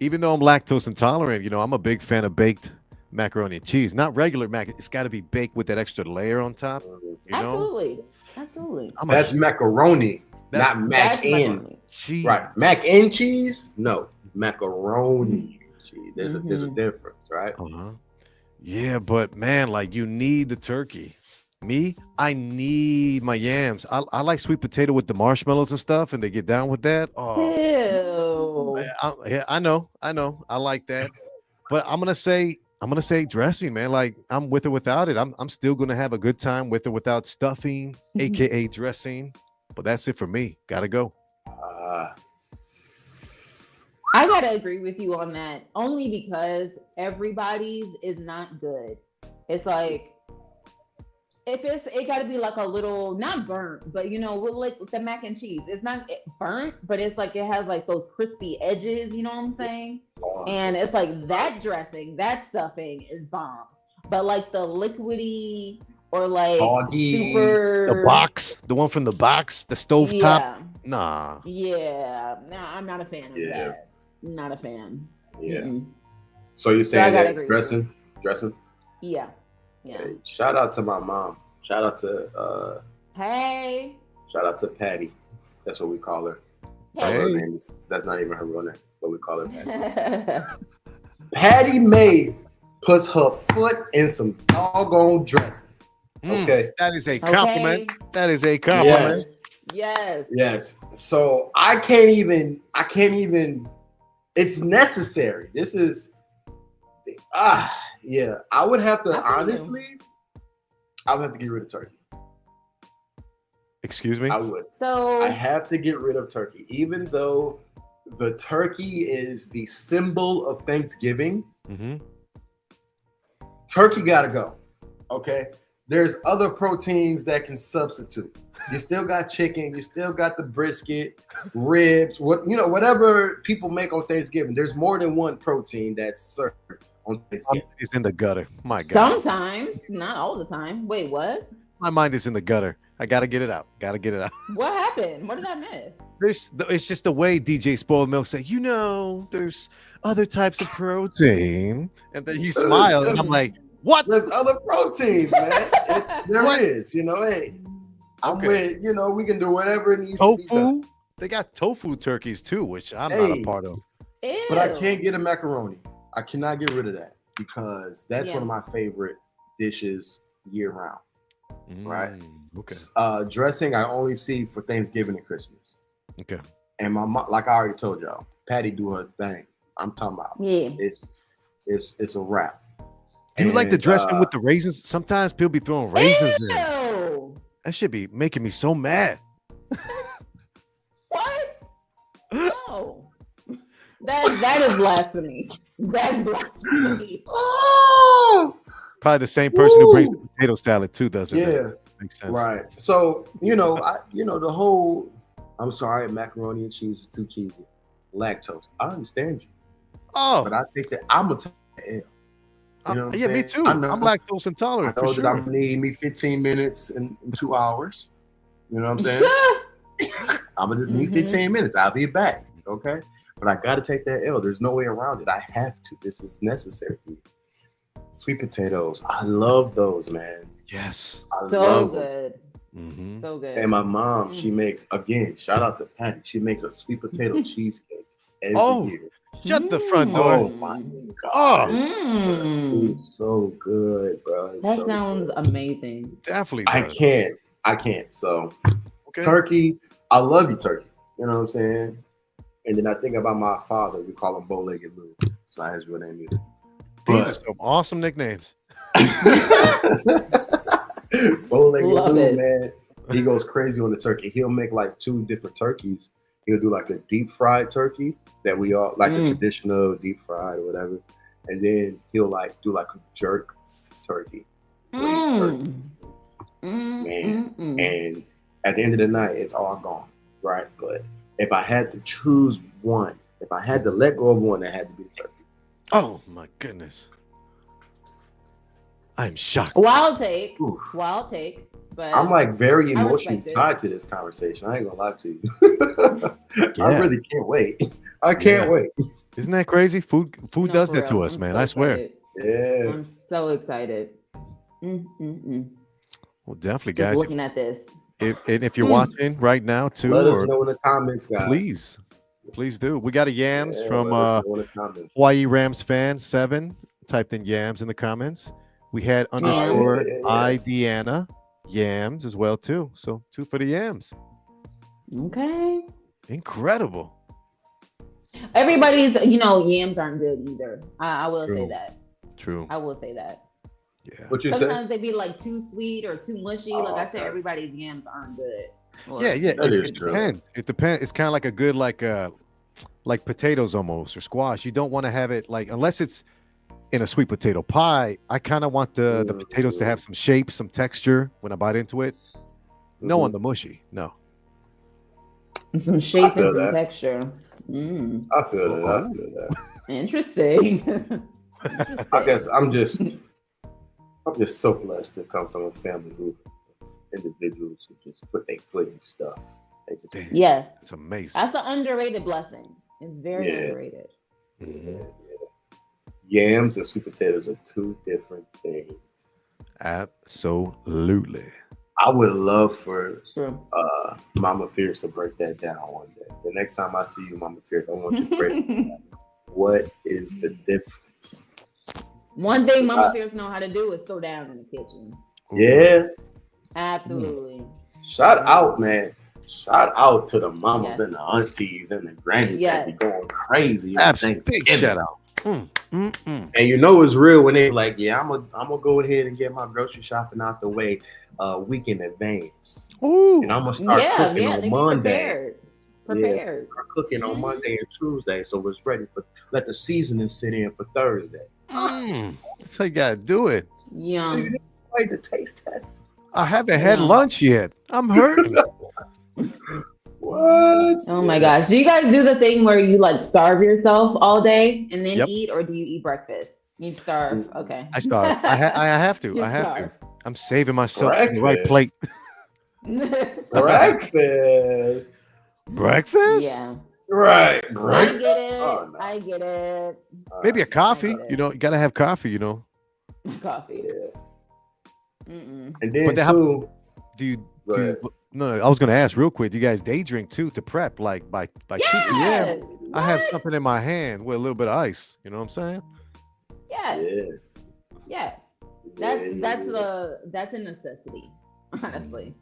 [SPEAKER 5] even though I'm lactose intolerant, I'm a big fan of baked macaroni and cheese. Not regular mac. It's got to be baked with that extra layer on top.
[SPEAKER 4] Absolutely.
[SPEAKER 3] That's macaroni, not mac and
[SPEAKER 4] macaroni.
[SPEAKER 3] cheese. Right, mac and cheese. No, macaroni cheese. There's a difference, right?
[SPEAKER 5] Yeah, but man, like you need the turkey. Me, I need my yams. I like sweet potato with the marshmallows and stuff, and they get down with that. Oh,
[SPEAKER 4] Ew.
[SPEAKER 5] I know. I like that, but I'm gonna say dressing, man. Like I'm with or without it. I'm still gonna have a good time with or without stuffing, aka dressing. But that's it for me. Gotta go.
[SPEAKER 4] I gotta agree with you on that, only because everybody's is not good. It's like it gotta be like a little not burnt, but with the mac and cheese, it's not burnt, but it's like it has like those crispy edges. You know what I'm saying? And it's like that dressing, that stuffing is bomb. But like the liquidy or like super
[SPEAKER 5] the one from the box, the stove top. Nah.
[SPEAKER 4] Yeah, I'm not a fan of that. Not a fan.
[SPEAKER 3] Yeah. So you're saying that dressing?
[SPEAKER 4] Yeah.
[SPEAKER 3] Hey, shout out to my mom. Shout out to
[SPEAKER 4] Hey.
[SPEAKER 3] Shout out to Patty. That's what we call her.
[SPEAKER 5] Hey.
[SPEAKER 3] That's not even her real name, but we call her Patty. Patty Mae puts her foot in some doggone dressing. Okay.
[SPEAKER 5] That is a compliment. Okay. That is a compliment.
[SPEAKER 4] Yes.
[SPEAKER 3] So I can't even it's necessary. This is yeah. I would have to honestly I would have to get rid of turkey.
[SPEAKER 5] Excuse me?
[SPEAKER 3] I would.
[SPEAKER 4] So
[SPEAKER 3] I have to get rid of turkey. Even though the turkey is the symbol of Thanksgiving, turkey gotta go. Okay. There's other proteins that can substitute. You still got chicken, you still got the brisket, ribs, whatever people make on Thanksgiving. There's more than one protein that's served on Thanksgiving.
[SPEAKER 5] It's in the gutter. My God.
[SPEAKER 4] Sometimes, not all the time. Wait, what?
[SPEAKER 5] My mind is in the gutter. I gotta get it out.
[SPEAKER 4] What happened? What did I miss?
[SPEAKER 5] It's just the way DJ Spoiled Milk said, there's other types of protein. And then he smiled, and I'm like, what?
[SPEAKER 3] There's other proteins, man. There is, hey. I'm with, we can do whatever it needs to be done.
[SPEAKER 5] They got tofu turkeys too, which I'm not a part of.
[SPEAKER 4] Ew.
[SPEAKER 3] But I can't get a macaroni. I cannot get rid of that because that's one of my favorite dishes year round. Right?
[SPEAKER 5] Okay.
[SPEAKER 3] Dressing I only see for Thanksgiving and Christmas.
[SPEAKER 5] Okay.
[SPEAKER 3] And my mom, like I already told y'all, Patty do her thing. I'm talking about.
[SPEAKER 4] Yeah.
[SPEAKER 3] It's a wrap.
[SPEAKER 5] Do you like the dressing with the raisins? Sometimes people be throwing raisins in. That should be making me so mad.
[SPEAKER 4] What? No. That is blasphemy. That's blasphemy.
[SPEAKER 5] Oh! Probably the same person who brings the potato salad too, doesn't it?
[SPEAKER 3] Yeah.
[SPEAKER 5] Makes sense.
[SPEAKER 3] Right. So, the whole I'm sorry, macaroni and cheese is too cheesy. Lactose. I understand you.
[SPEAKER 5] Oh.
[SPEAKER 3] But I take that. I'm gonna take the L.
[SPEAKER 5] Yeah, me too. I'm lactose intolerant.
[SPEAKER 3] I know that I'm gonna need me 15 minutes and 2 hours. You know what I'm saying? I'm gonna just need 15 minutes. I'll be back. Okay. But I gotta take that L. There's no way around it. I have to. This is necessary for me. Sweet potatoes. I love those, man.
[SPEAKER 5] Yes.
[SPEAKER 4] So good. So good.
[SPEAKER 3] And my mom, she makes, again, shout out to Patty. She makes a sweet potato cheesecake every year.
[SPEAKER 5] Shut the front door.
[SPEAKER 3] Oh my God. It's so good, bro.
[SPEAKER 4] That sounds amazing.
[SPEAKER 5] Definitely.
[SPEAKER 3] I can't. So turkey, I love you, turkey. You know what I'm saying? And then I think about my father. We call him Bow-Legged Lou. It's not his real name either.
[SPEAKER 5] These are some awesome nicknames.
[SPEAKER 3] Bow-Legged Lou, man. He goes crazy on the turkey. He'll make like 2 different turkeys. He'll do like a deep fried turkey that we all like a traditional deep fried or whatever. And then he'll like do like a jerk turkey. Man. And at the end of the night, it's all gone. Right. But if I had to choose one if I had to let go of one, that had to be turkey.
[SPEAKER 5] Oh my goodness. I'm shocked.
[SPEAKER 4] Wild take.
[SPEAKER 3] Oof.
[SPEAKER 4] Wild take. But
[SPEAKER 3] I'm like very
[SPEAKER 4] I
[SPEAKER 3] emotionally
[SPEAKER 4] respect it.
[SPEAKER 3] tied to this conversation. I ain't gonna lie to you. I
[SPEAKER 5] Yeah.
[SPEAKER 3] really can't wait. I can't wait.
[SPEAKER 5] Isn't that crazy? Food
[SPEAKER 4] No,
[SPEAKER 5] does
[SPEAKER 4] for
[SPEAKER 5] that to
[SPEAKER 4] real.
[SPEAKER 5] us,
[SPEAKER 4] I'm
[SPEAKER 5] man.
[SPEAKER 4] so
[SPEAKER 5] I swear.
[SPEAKER 4] excited.
[SPEAKER 3] Yeah.
[SPEAKER 4] I'm so excited.
[SPEAKER 5] Well, definitely,
[SPEAKER 4] Just
[SPEAKER 5] guys.
[SPEAKER 4] looking at this.
[SPEAKER 5] If you're watching right now too,
[SPEAKER 3] Let us
[SPEAKER 5] or
[SPEAKER 3] know in the comments, guys.
[SPEAKER 5] please do. We got a yams
[SPEAKER 3] Yeah,
[SPEAKER 5] from
[SPEAKER 3] let us know in the comments.
[SPEAKER 5] Hawaii Rams fan 7 typed in yams in the comments. We had underscore I Deanna yams as well too. So 2 for the yams.
[SPEAKER 4] Okay.
[SPEAKER 5] Incredible.
[SPEAKER 4] Everybody's, yams aren't good either. I will say that.
[SPEAKER 5] True.
[SPEAKER 4] I will say that.
[SPEAKER 5] Yeah.
[SPEAKER 3] What you
[SPEAKER 4] Sometimes
[SPEAKER 3] say?
[SPEAKER 4] they be like too sweet or too mushy. Like I said,
[SPEAKER 3] okay.
[SPEAKER 4] everybody's yams aren't good.
[SPEAKER 5] Yeah.
[SPEAKER 3] That is
[SPEAKER 5] It
[SPEAKER 3] true.
[SPEAKER 5] depends. It depends. It's kind of like a good like potatoes almost or squash. You don't want to have it like unless it's in a sweet potato pie. I kind of want the potatoes to have some shape, some texture when I bite into it. No on the mushy. No.
[SPEAKER 4] Some shape and
[SPEAKER 3] feel
[SPEAKER 4] some
[SPEAKER 3] that.
[SPEAKER 4] texture.
[SPEAKER 3] I feel that.
[SPEAKER 4] Interesting.
[SPEAKER 3] I guess I'm just so blessed to come from a family who individuals who just put their foot in stuff.
[SPEAKER 5] Damn,
[SPEAKER 4] Yes.
[SPEAKER 5] it's amazing.
[SPEAKER 4] That's an underrated blessing. It's very
[SPEAKER 3] Yeah.
[SPEAKER 4] underrated.
[SPEAKER 3] Yeah. Yams and sweet potatoes are 2 different things.
[SPEAKER 5] Absolutely.
[SPEAKER 3] I would love for
[SPEAKER 4] True.
[SPEAKER 3] Mama Fierce to break that down one day. The next time I see you, Mama Fierce, I want you to break it down. What is the difference?
[SPEAKER 4] One thing Mama Fierce know how to do is throw down in the kitchen.
[SPEAKER 3] Yeah.
[SPEAKER 4] Absolutely.
[SPEAKER 3] Shout out, man. Shout out to the mamas and the aunties and the grannies that be going crazy.
[SPEAKER 5] Absolutely. Big shout out.
[SPEAKER 3] And you know it's real when they like, yeah, I'm gonna go ahead and get my grocery shopping out the way a week in advance.
[SPEAKER 5] Ooh.
[SPEAKER 3] And I'm gonna start cooking on Monday.
[SPEAKER 4] Prepared.
[SPEAKER 3] Start cooking on Monday and Tuesday, so it's ready for let the seasoning sit in for Thursday.
[SPEAKER 5] That's how you gotta do it.
[SPEAKER 4] Yum.
[SPEAKER 3] Wait the taste test.
[SPEAKER 5] I haven't had lunch yet. I'm hurting.
[SPEAKER 3] What?
[SPEAKER 4] Oh my gosh. Do you guys do the thing where you like starve yourself all day and then
[SPEAKER 5] Yep.
[SPEAKER 4] eat, or do you eat breakfast? You starve. Okay.
[SPEAKER 5] I starve. I have to.
[SPEAKER 4] You
[SPEAKER 5] I have
[SPEAKER 4] starve.
[SPEAKER 5] to. I'm saving myself from the right plate.
[SPEAKER 3] Breakfast.
[SPEAKER 5] Breakfast?
[SPEAKER 4] Yeah.
[SPEAKER 3] Right.
[SPEAKER 4] I get it.
[SPEAKER 3] Oh, no.
[SPEAKER 4] I get it.
[SPEAKER 5] Maybe a coffee.
[SPEAKER 4] it.
[SPEAKER 5] You gotta have coffee,
[SPEAKER 4] Coffee.
[SPEAKER 3] Yeah. And then
[SPEAKER 5] But
[SPEAKER 3] too,
[SPEAKER 5] no, I was gonna ask real quick. Do you guys day drink too to prep? Like by 2 p.m.
[SPEAKER 4] Yes.
[SPEAKER 5] I have
[SPEAKER 4] What?
[SPEAKER 5] something in my hand with a little bit of ice. You know what I'm saying?
[SPEAKER 4] Yes.
[SPEAKER 3] yeah.
[SPEAKER 4] Yes. That's a necessity. Honestly.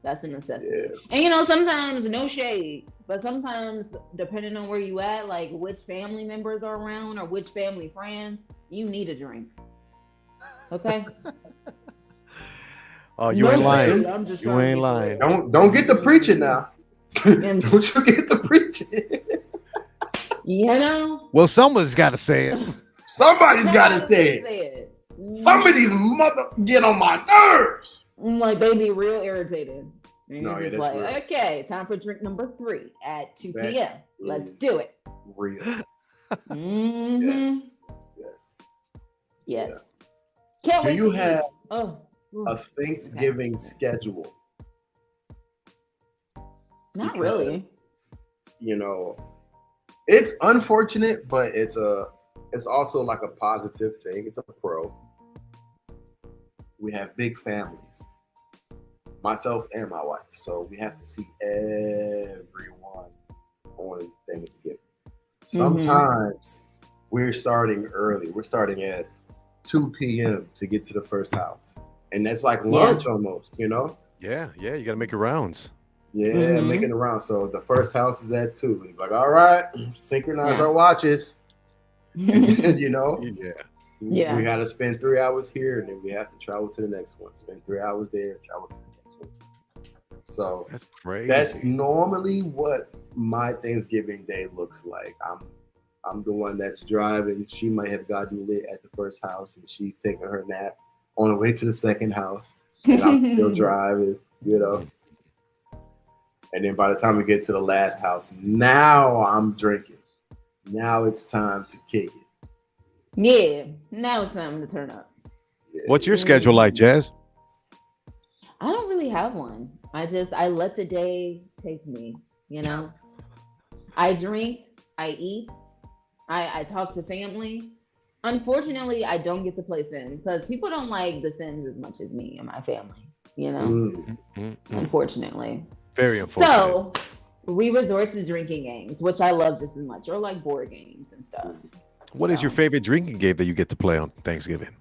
[SPEAKER 4] That's a necessity.
[SPEAKER 3] Yeah.
[SPEAKER 4] And sometimes no shade, but sometimes depending on where you at, like which family members are around or which family friends, you need a drink. Okay?
[SPEAKER 5] Oh, you
[SPEAKER 4] No
[SPEAKER 5] ain't lying.
[SPEAKER 4] shade, I'm just
[SPEAKER 5] You
[SPEAKER 4] trying to
[SPEAKER 5] ain't
[SPEAKER 4] be
[SPEAKER 5] lying.
[SPEAKER 4] real.
[SPEAKER 3] Don't get to preaching now.
[SPEAKER 4] And-
[SPEAKER 3] Don't you get to preaching.
[SPEAKER 5] Well, someone's got to say it.
[SPEAKER 3] Somebody's got to say it.
[SPEAKER 4] it.
[SPEAKER 3] Some of these mother get on my nerves.
[SPEAKER 4] Like they be real irritated. And
[SPEAKER 3] No,
[SPEAKER 4] you're
[SPEAKER 3] yeah,
[SPEAKER 4] just
[SPEAKER 3] that's
[SPEAKER 4] like,
[SPEAKER 3] real.
[SPEAKER 4] okay, time for drink number 3 at 2
[SPEAKER 3] That
[SPEAKER 4] p.m. Let's
[SPEAKER 3] is
[SPEAKER 4] do it.
[SPEAKER 3] Real.
[SPEAKER 4] Mm-hmm.
[SPEAKER 3] Yes.
[SPEAKER 4] Yes.
[SPEAKER 3] Yeah.
[SPEAKER 4] Can't
[SPEAKER 3] Do
[SPEAKER 4] wait
[SPEAKER 3] you
[SPEAKER 4] to
[SPEAKER 3] have
[SPEAKER 4] eat.
[SPEAKER 3] a Thanksgiving schedule?
[SPEAKER 4] Not really.
[SPEAKER 3] It's unfortunate, but it's also like a positive thing. It's a pro. We have big families, myself and my wife, so we have to see everyone on Thanksgiving. Sometimes we're starting early. We're starting at 2 p.m. to get to the first house, and that's like lunch almost.
[SPEAKER 5] Yeah, you got to make your rounds.
[SPEAKER 3] Yeah, making it around. So the first house is at 2. He's like, all right, synchronize our watches. And,
[SPEAKER 4] Yeah.
[SPEAKER 3] we got to spend 3 hours here, and then we have to travel to the next one. Spend 3 hours there, travel to the next one. So
[SPEAKER 5] That's crazy.
[SPEAKER 3] that's normally what my Thanksgiving day looks like. I'm the one that's driving. She might have gotten lit at the first house, and she's taking her nap on the way to the second house, and I'm still driving. And then by the time we get to the last house, now I'm drinking. Now it's time to kick it.
[SPEAKER 4] Yeah, now it's time to turn up.
[SPEAKER 5] What's your schedule like, Jazz?
[SPEAKER 4] I don't really have one. I let the day take me, you know. I drink, I eat, I talk to family. Unfortunately, I don't get to play Sims because people don't like The Sims as much as me and my family, you know. Unfortunately.
[SPEAKER 5] Very unfortunate.
[SPEAKER 4] So we resort to drinking games, which I love just as much, or like board games and stuff.
[SPEAKER 5] What is your favorite drinking game that you get to play on Thanksgiving?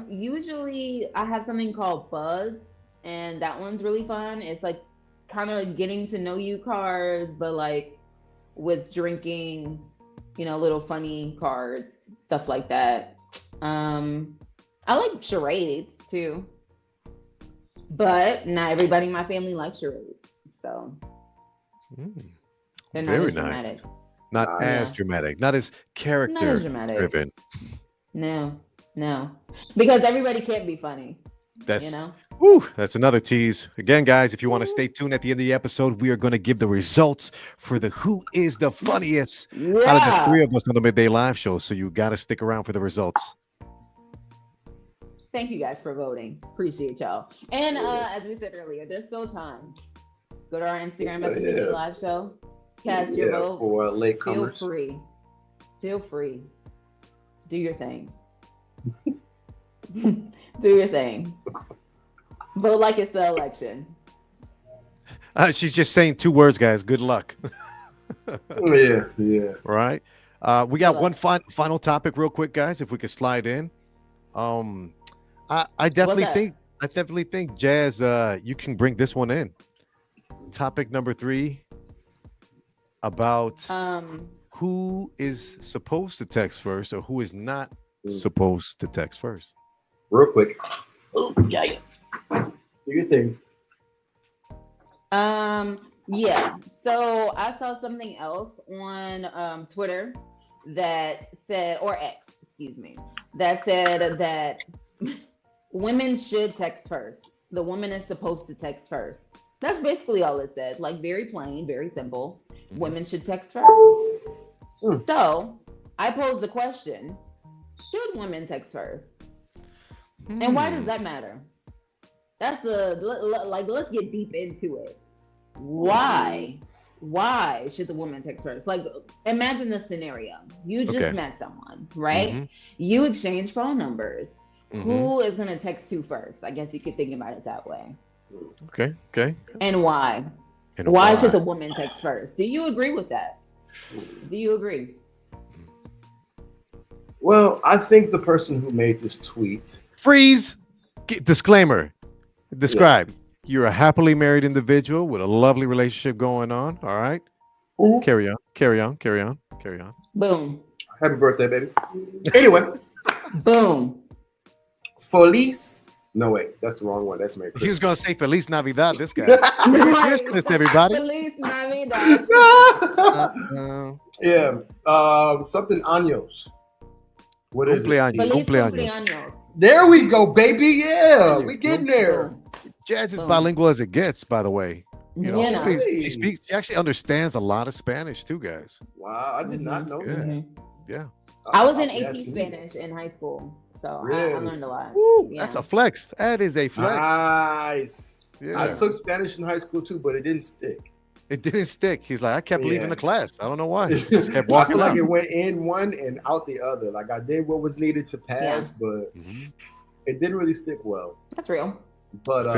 [SPEAKER 4] Usually I have something called Buzz, and that one's really fun. It's like kind of getting to know you cards, but like with drinking, you know, little funny cards, stuff like that. I like charades too, but not everybody in my family likes charades, so they're not
[SPEAKER 5] Very
[SPEAKER 4] as
[SPEAKER 5] nice.
[SPEAKER 4] dramatic.
[SPEAKER 5] Not as dramatic, not as character driven.
[SPEAKER 4] No, because everybody can't be funny.
[SPEAKER 5] That's
[SPEAKER 4] you know.
[SPEAKER 5] Woo, that's another tease. Again, guys, if you want to stay tuned at the end of the episode, we are going to give the results for the who is the funniest out of the three of us on the Midday Live Show. So you got to stick around for the results.
[SPEAKER 4] Thank you guys for voting. Appreciate y'all. And as we said earlier, there's still time. Go to our Instagram at the Midday Live Show. Cast your vote.
[SPEAKER 3] For latecomers.
[SPEAKER 4] Feel free. Do your thing. Do your thing. Vote like it's the election.
[SPEAKER 5] She's just saying 2 words, guys. Good luck.
[SPEAKER 3] Yeah.
[SPEAKER 5] Right. We got one final topic, real quick, guys. If we could slide in. I definitely think, Jazz, you can bring this one in. Topic number 3 about who is supposed to text first or who is not supposed to text first.
[SPEAKER 3] Real quick. Oh, yeah. Do your thing.
[SPEAKER 4] Yeah. So I saw something else on Twitter that said, or X, excuse me, that said that women should text first. The woman is supposed to text first. That's basically all it said. Like very plain, very simple. Women should text first. So I posed the question: should women text first? And why does that matter? That's let's get deep into it. Why should the woman text first? Like, imagine the scenario. You just met someone, right? You exchange phone numbers. Who is going to text who first? I guess you could think about it that way.
[SPEAKER 5] Okay.
[SPEAKER 4] And why? Why should the woman text first? Do you agree with that? Do you agree?
[SPEAKER 3] Well, I think the person who made this tweet.
[SPEAKER 5] Freeze. Disclaimer. Describe. Yeah. You're a happily married individual with a lovely relationship going on. All right. Carry on.
[SPEAKER 4] Boom.
[SPEAKER 3] Happy birthday, baby. Anyway.
[SPEAKER 4] Boom.
[SPEAKER 3] Feliz. No, wait. That's the wrong one. That's Merry Christmas.
[SPEAKER 5] He was going to say Feliz Navidad, this guy. Merry Christmas, everybody.
[SPEAKER 4] Feliz Navidad.
[SPEAKER 3] Yeah. Something años. What is it?
[SPEAKER 5] Cumpleaños.
[SPEAKER 3] There we go, baby. Yeah, we getting there.
[SPEAKER 5] Jazz is bilingual as it gets, by the way. You know, she actually understands a lot of Spanish too, guys.
[SPEAKER 3] Wow, I did not know that.
[SPEAKER 5] Yeah.
[SPEAKER 4] I was in AP Spanish in high school, so I learned a lot.
[SPEAKER 5] Woo, that's a flex. That is a flex.
[SPEAKER 3] Nice.
[SPEAKER 5] Yeah.
[SPEAKER 3] I took Spanish in high school too, but it didn't stick.
[SPEAKER 5] It didn't stick. He's like, I kept leaving the class. I don't know why. Just kept walking.
[SPEAKER 3] I feel like it went in one and out the other. Like I did what was needed to pass, but it didn't really stick well.
[SPEAKER 4] That's real.
[SPEAKER 3] But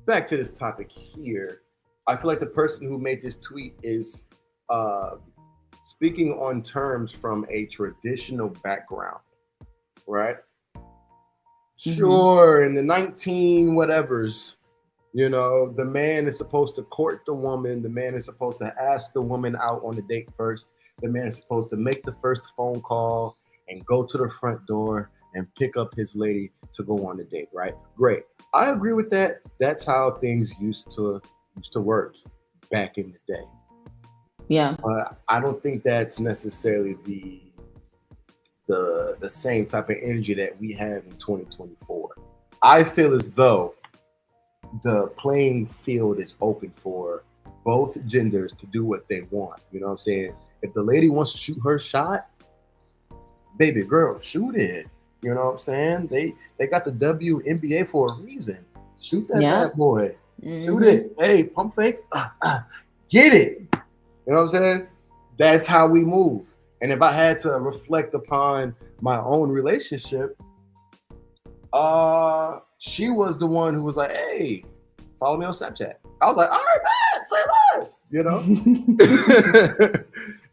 [SPEAKER 3] back to this topic here. I feel like the person who made this tweet is speaking on terms from a traditional background, right? Sure, in the 19 whatevers, you know, the man is supposed to court the woman. The man is supposed to ask the woman out on the date first. The man is supposed to make the first phone call and go to the front door and pick up his lady to go on the date, right? Great. I agree with that. That's how things used to work back in the day.
[SPEAKER 4] Yeah.
[SPEAKER 3] But I don't think that's necessarily the same type of energy that we have in 2024. I feel as though the playing field is open for both genders to do what they want. You know what I'm saying? If the lady wants to shoot her shot, baby girl, shoot it. You know what I'm saying? They got the WNBA for a reason. Shoot that bad boy. Shoot it. Hey, pump fake. Get it. You know what I'm saying? That's how we move. And if I had to reflect upon my own relationship, she was the one who was like, hey, follow me on Snapchat. I was like, all right, man, say less, you know?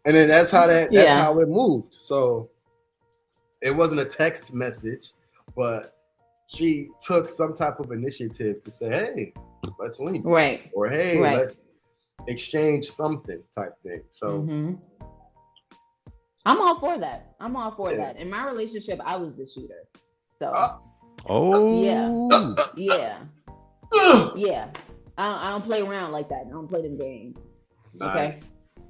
[SPEAKER 3] And then that's how it moved. So it wasn't a text message, but she took some type of initiative to say, hey, let's link.
[SPEAKER 4] Right.
[SPEAKER 3] Or hey, let's exchange something type thing. So
[SPEAKER 4] I'm all for that. That. In my relationship, I was the shooter. So yeah. I don't play around like that. I don't play them games.
[SPEAKER 3] Nice.
[SPEAKER 4] Okay.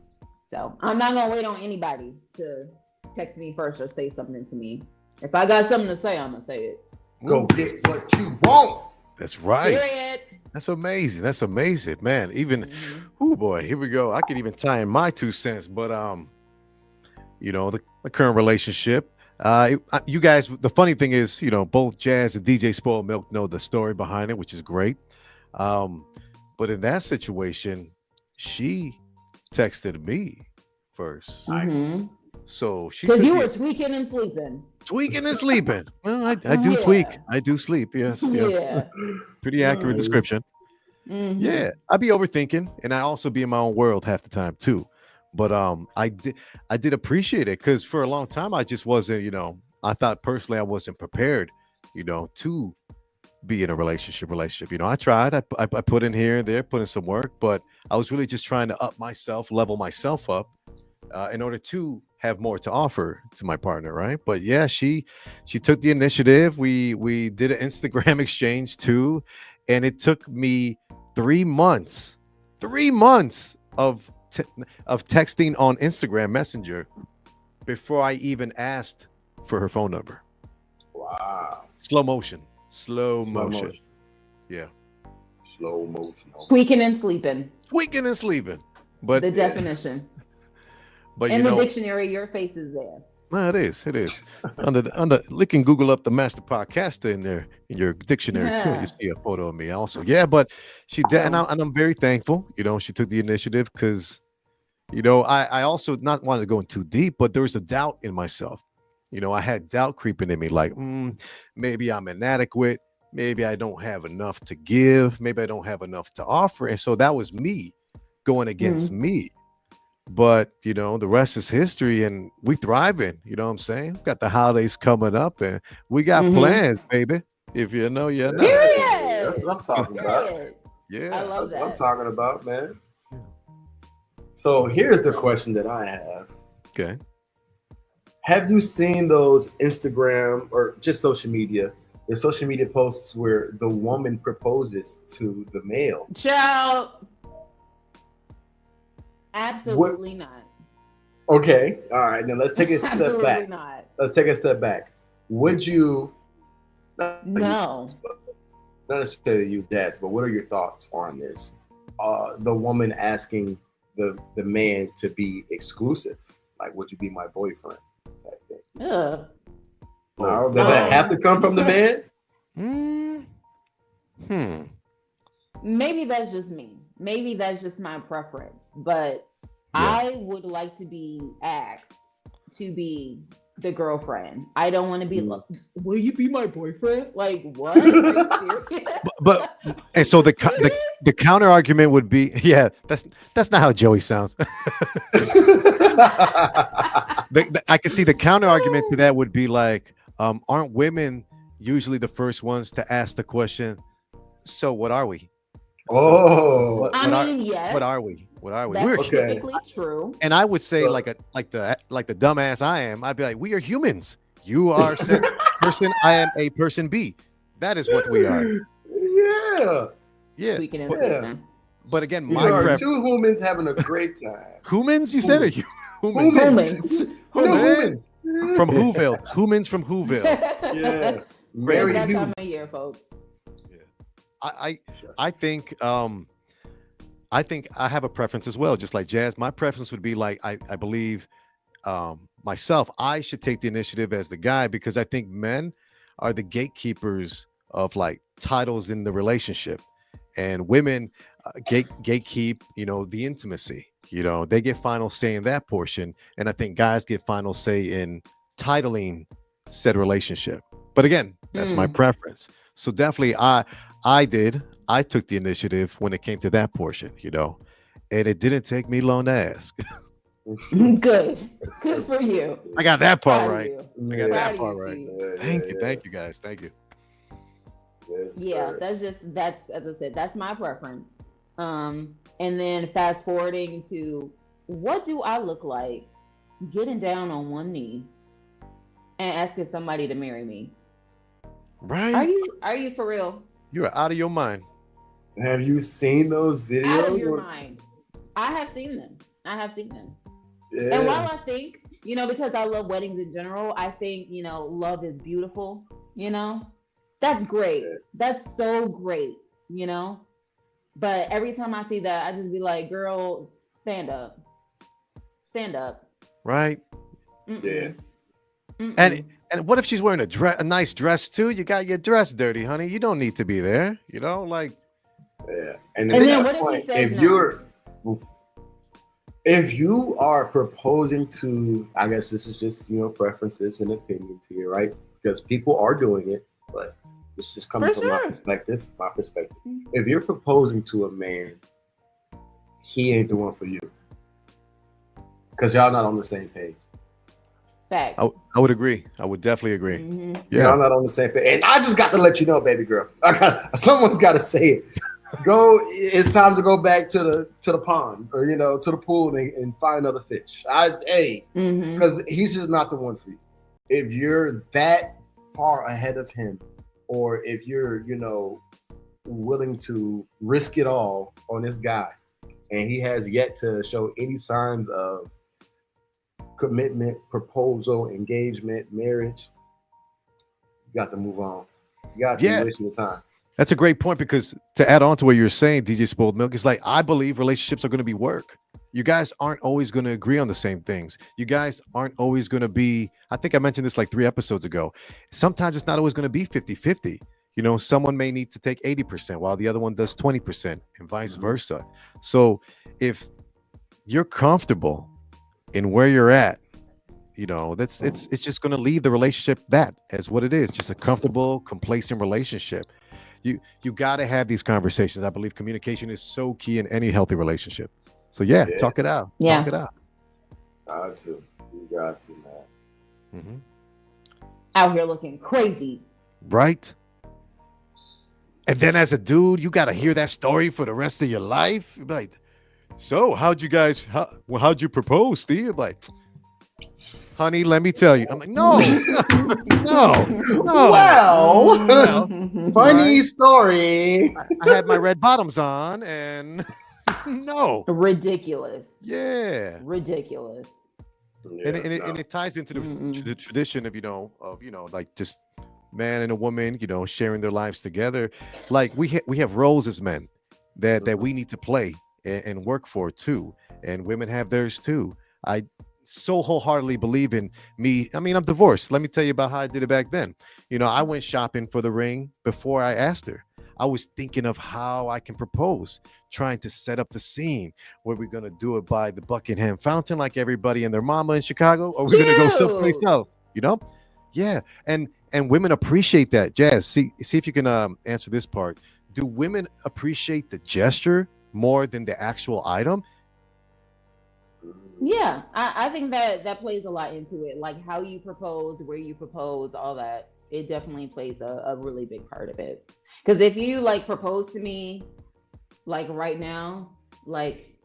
[SPEAKER 4] So I'm not gonna wait on anybody to text me first or say something to me. If I got something to say, I'm gonna say it.
[SPEAKER 3] Go get what you want.
[SPEAKER 5] That's right.
[SPEAKER 4] Period.
[SPEAKER 5] That's amazing, man. Even, oh boy, here we go. I could even tie in my 2 cents, but the current relationship. You guys, the funny thing is, both Jazz and DJ Spoiled Milk know the story behind it, which is great. But in that situation, she texted me first. So she,
[SPEAKER 4] because you were tweaking and sleeping.
[SPEAKER 5] Well, I do tweak. I do sleep. Yes.
[SPEAKER 4] Yeah.
[SPEAKER 5] Pretty accurate description. Yeah, I'd be overthinking, and I also be in my own world half the time too. But I did appreciate it, because for a long time I just wasn't, I thought personally I wasn't prepared, to be in a relationship. I tried. I put in here and there, put in some work, but I was really just trying to up myself, level myself up, in order to have more to offer to my partner, right? But yeah, she took the initiative. We did an Instagram exchange too, and it took me 3 months of texting on Instagram Messenger before I even asked for her phone number.
[SPEAKER 3] Wow.
[SPEAKER 5] Slow motion. Yeah.
[SPEAKER 3] Slow motion.
[SPEAKER 4] Tweaking and sleeping.
[SPEAKER 5] But
[SPEAKER 4] the definition.
[SPEAKER 5] But
[SPEAKER 4] in the dictionary, your face is there.
[SPEAKER 5] No, it is. You can Google up the Master Podcaster in your dictionary too. You see a photo of me also. Yeah, but she did, and I'm very thankful. She took the initiative, because I also not wanted to go in too deep, but there was a doubt in myself. I had doubt creeping in me, like maybe I'm inadequate, maybe I don't have enough to give, maybe I don't have enough to offer, and so that was me going against me. But the rest is history, and we thriving. You know what I'm saying? Got the holidays coming up, and we got plans, baby. If you know, you know.
[SPEAKER 4] Period.
[SPEAKER 3] That's what I'm talking about.
[SPEAKER 5] Yeah,
[SPEAKER 4] I love
[SPEAKER 3] That's what I'm talking about, man. So here's the question that I have.
[SPEAKER 5] Okay.
[SPEAKER 3] Have you seen those Instagram or just social media, the social media posts where the woman proposes to the male?
[SPEAKER 4] Child. Absolutely not.
[SPEAKER 3] Okay. All right. Now let's take a step
[SPEAKER 4] Absolutely
[SPEAKER 3] back.
[SPEAKER 4] Not.
[SPEAKER 3] Let's take a step back. Would you?
[SPEAKER 4] No.
[SPEAKER 3] Not necessarily you, Dad, but what are your thoughts on this? The woman asking the man to be exclusive. Like, would you be my boyfriend? Type thing.
[SPEAKER 4] Ugh.
[SPEAKER 3] Does that have to come from the man?
[SPEAKER 4] Maybe that's just me. Maybe that's just my preference. But I would like to be asked to be the girlfriend. I don't want to be like, will you be my boyfriend? Like, what? Are you serious?
[SPEAKER 5] But and so the counter argument would be, yeah, that's not how Joey sounds. I can see the counter argument to that would be like, aren't women usually the first ones to ask the question, so what are we?
[SPEAKER 3] Oh,
[SPEAKER 4] Yes.
[SPEAKER 5] What are we?
[SPEAKER 4] That's
[SPEAKER 5] We're
[SPEAKER 4] typically true.
[SPEAKER 5] And I would say, like the dumbass I am, I'd be like, we are humans. You are a person. I am a person B. That is what we are. Yeah. But again,
[SPEAKER 3] we are two humans having a great time.
[SPEAKER 5] Humans, you said, or you?
[SPEAKER 3] Humans.
[SPEAKER 5] From Whoville. Humans from Whoville.
[SPEAKER 3] Yeah.
[SPEAKER 4] Very that time of year, folks.
[SPEAKER 5] I think I think I have a preference as well, just like Jazz. My preference would be like I believe myself, I should take the initiative as the guy because I think men are the gatekeepers of like titles in the relationship, and women gatekeep, the intimacy. They get final say in that portion, and I think guys get final say in titling said relationship. But again, that's my preference. So definitely, I took the initiative when it came to that portion, and it didn't take me long to ask.
[SPEAKER 4] Good for you.
[SPEAKER 5] I got that part
[SPEAKER 4] Proud of
[SPEAKER 5] right.
[SPEAKER 4] you.
[SPEAKER 5] I got that
[SPEAKER 4] Proud
[SPEAKER 5] part
[SPEAKER 4] of you,
[SPEAKER 5] right.
[SPEAKER 4] Steve.
[SPEAKER 5] Thank you guys. Thank you.
[SPEAKER 4] Yeah, that's as I said, that's my preference. And then fast forwarding to what do I look like getting down on one knee and asking somebody to marry me?
[SPEAKER 5] Right?
[SPEAKER 4] Are you for real?
[SPEAKER 5] You're out of your mind.
[SPEAKER 3] Have you seen those videos?
[SPEAKER 4] Out of your mind. I have seen them.
[SPEAKER 3] Yeah.
[SPEAKER 4] And while I think, because I love weddings in general, I think, love is beautiful, That's great. That's so great, But every time I see that, I just be like, girl, stand up. Stand up.
[SPEAKER 5] Right?
[SPEAKER 4] Mm-mm.
[SPEAKER 3] Yeah.
[SPEAKER 4] Mm-mm.
[SPEAKER 5] And what if she's wearing a nice dress too? You got your dress dirty, honey. You don't need to be there, like.
[SPEAKER 3] Yeah.
[SPEAKER 4] And then what if he says
[SPEAKER 3] if you are proposing to, I guess this is just, preferences and opinions here, right? Because people are doing it, but it's just coming from my perspective. If you're proposing to a man, he ain't the one for you. Because y'all not on the same page.
[SPEAKER 4] Facts.
[SPEAKER 5] I would agree. I would definitely agree.
[SPEAKER 4] Mm-hmm.
[SPEAKER 5] Yeah.
[SPEAKER 3] Y'all not on the same page. And I just got to let you know, baby girl. Someone's got to say it. It's time to go back to the pond or to the pool and find another fish. Because he's just not the one for you. If you're that far ahead of him, or if you're willing to risk it all on this guy, and he has yet to show any signs of commitment, proposal, engagement, marriage, you got to move on. You got to be wasting your time.
[SPEAKER 5] That's a great point, because to add on to what you're saying, DJ Spoiled Milk, is like, I believe relationships are going to be work. You guys aren't always going to agree on the same things. You guys aren't always going to be, I think I mentioned this like 3 episodes ago. Sometimes it's not always going to be 50-50. Someone may need to take 80% while the other one does 20% and vice versa. So if you're comfortable in where you're at, it's just going to leave the relationship that as what it is, just a comfortable, complacent relationship. You got to have these conversations. I believe communication is so key in any healthy relationship. So talk it out.
[SPEAKER 4] Yeah.
[SPEAKER 5] Talk it out.
[SPEAKER 3] Got to. You got to, man.
[SPEAKER 5] Mm-hmm.
[SPEAKER 4] Out here looking crazy.
[SPEAKER 5] Right? And then as a dude, you got to hear that story for the rest of your life. You're like, so how'd you propose, Steve? Like, honey, let me tell you. I'm like, no.
[SPEAKER 3] Well, funny story.
[SPEAKER 5] I had my red bottoms on and no.
[SPEAKER 4] Ridiculous.
[SPEAKER 5] Yeah.
[SPEAKER 4] Ridiculous.
[SPEAKER 3] Yeah,
[SPEAKER 5] and it ties into the tradition of, like just man and a woman, sharing their lives together. Like we have roles as men that we need to play and work for too. And women have theirs too. I so wholeheartedly believe in me. I mean, I'm divorced. Let me tell you about how I did it back then. I went shopping for the ring before I asked her. I was thinking of how I can propose, trying to set up the scene. Were we going to do it by the Buckingham Fountain like everybody and their mama in Chicago? Or are we going to go someplace else? Yeah. And women appreciate that. Jazz, see if you can answer this part. Do women appreciate the gesture more than the actual item?
[SPEAKER 4] Yeah, I think that plays a lot into it. Like how you propose, where you propose, all that. It definitely plays a really big part of it. Because if you like propose to me, like right now, like,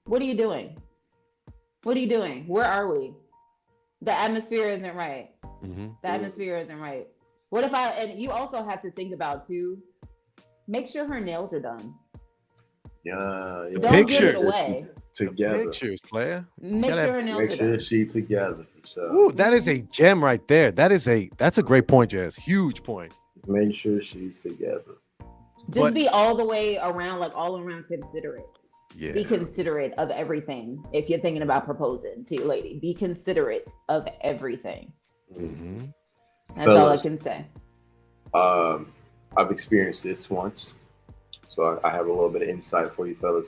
[SPEAKER 4] what are you doing? What are you doing? Where are we? The atmosphere isn't right.
[SPEAKER 5] Mm-hmm.
[SPEAKER 4] The atmosphere isn't right. What if and you also have to think about too, make sure her nails are done.
[SPEAKER 3] Yeah.
[SPEAKER 4] Don't give it away.
[SPEAKER 3] Together.
[SPEAKER 5] Pictures, player.
[SPEAKER 4] Make sure her nails are done.
[SPEAKER 3] Make sure she together. For sure.
[SPEAKER 5] Ooh, that is a gem right there. That's a great point, Jazz. Huge point.
[SPEAKER 3] Make sure she's together.
[SPEAKER 4] Just be all the way around, like all around considerate.
[SPEAKER 5] Yeah.
[SPEAKER 4] Be considerate of everything. If you're thinking about proposing to your lady, be considerate of everything.
[SPEAKER 5] Mm-hmm.
[SPEAKER 4] That's all I can say.
[SPEAKER 3] I've experienced this once, so I have a little bit of insight for you fellas.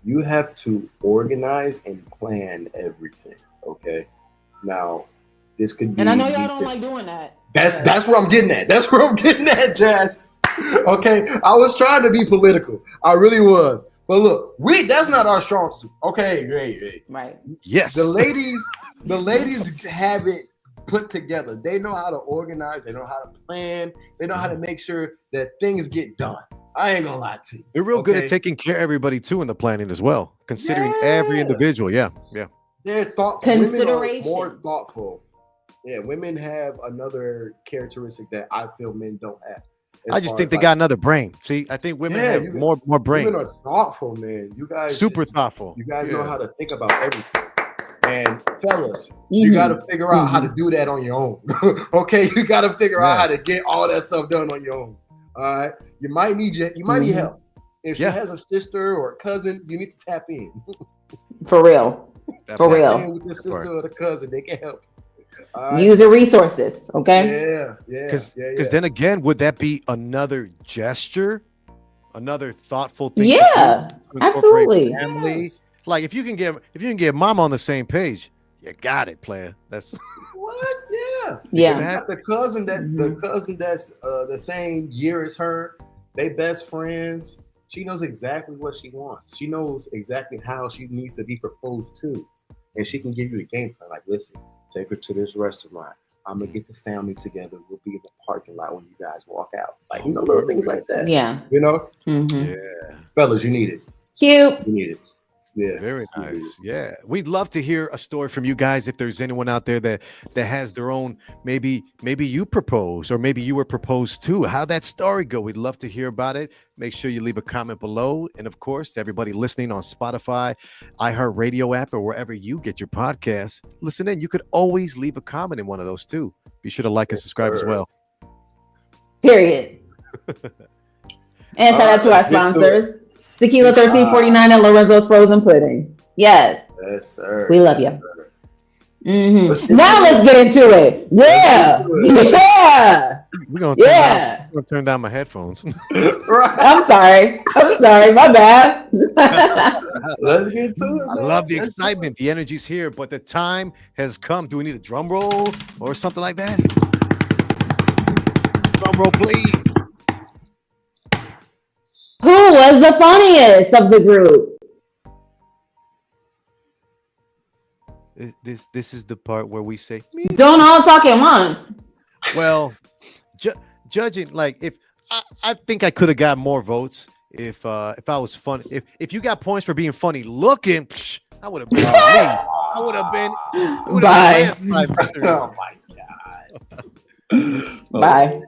[SPEAKER 3] You have to organize and plan everything, okay? Now, this could be...
[SPEAKER 4] And I know y'all don't like doing that.
[SPEAKER 3] That's where I'm getting at. That's where I'm getting at, Jazz. Okay? I was trying to be political. I really was. But look, that's not our strong suit. Okay, great.
[SPEAKER 4] Right.
[SPEAKER 5] Yes.
[SPEAKER 3] The ladies have it put together. They know how to organize. They know how to plan. They know how to make sure that things get done. I ain't gonna lie to you.
[SPEAKER 5] They're real good at taking care of everybody too in the planning as well, considering every individual. Yeah.
[SPEAKER 3] They're thoughtful. Women are more thoughtful. Yeah, women have another characteristic that I feel men don't have.
[SPEAKER 5] I just think they got another brain. See, I think women have more brain.
[SPEAKER 3] Women are thoughtful, man. You guys
[SPEAKER 5] super thoughtful.
[SPEAKER 3] You guys know how to think about everything. And fellas, you got to figure out how to do that on your own. Okay, you got to figure out how to get all that stuff done on your own. All right, you might need help. If she has a sister or a cousin, you need to tap in.
[SPEAKER 4] For real. For real.
[SPEAKER 3] With the sister or the cousin, they can help.
[SPEAKER 4] Use your resources, okay?
[SPEAKER 3] Yeah.
[SPEAKER 5] Because then again, would that be another gesture, another thoughtful thing?
[SPEAKER 4] Yeah, absolutely.
[SPEAKER 5] Family, like if you can get mama on the same page, you got it, player. That's
[SPEAKER 3] what? Yeah.
[SPEAKER 4] Yeah.
[SPEAKER 3] The cousin that's the same year as her, they best friends. She knows exactly what she wants. She knows exactly how she needs to be proposed to, and she can give you the game plan. Like, listen. Take her to this restaurant. I'm gonna get the family together. We'll be in the parking lot when you guys walk out. Like, little things like that.
[SPEAKER 4] Yeah.
[SPEAKER 5] Yeah.
[SPEAKER 3] Fellas, you need it.
[SPEAKER 4] Cute.
[SPEAKER 3] You need it. Yeah.
[SPEAKER 5] Very nice. Yeah. We'd love to hear a story from you guys. If there's anyone out there that has their own, maybe you propose or maybe you were proposed to. How'd that story go? We'd love to hear about it. Make sure you leave a comment below. And of course, everybody listening on Spotify, iHeartRadio app, or wherever you get your podcasts, listen in. You could always leave a comment in one of those too. Be sure to like and subscribe as well.
[SPEAKER 4] Period. And shout out to our sponsors. Tequila 1349 and Lorenzo's Frozen Pudding. Yes.
[SPEAKER 3] Yes, sir.
[SPEAKER 4] We love you. Now let's get into it. Yeah.
[SPEAKER 5] We're gonna turn down my headphones.
[SPEAKER 4] I'm sorry. My bad.
[SPEAKER 3] Let's get to it.
[SPEAKER 5] I love the excitement. The energy's here, but the time has come. Do we need a drum roll or something like that? Drum roll, please.
[SPEAKER 4] Who was the funniest of the group?
[SPEAKER 5] This is the part where we say,
[SPEAKER 4] don't all talk at once.
[SPEAKER 5] Well, judging, like, if I think I could have got more votes if I was funny. If you got points for being funny looking, I would have been. I would have been.
[SPEAKER 4] Bye.
[SPEAKER 3] Oh my god.
[SPEAKER 4] Bye.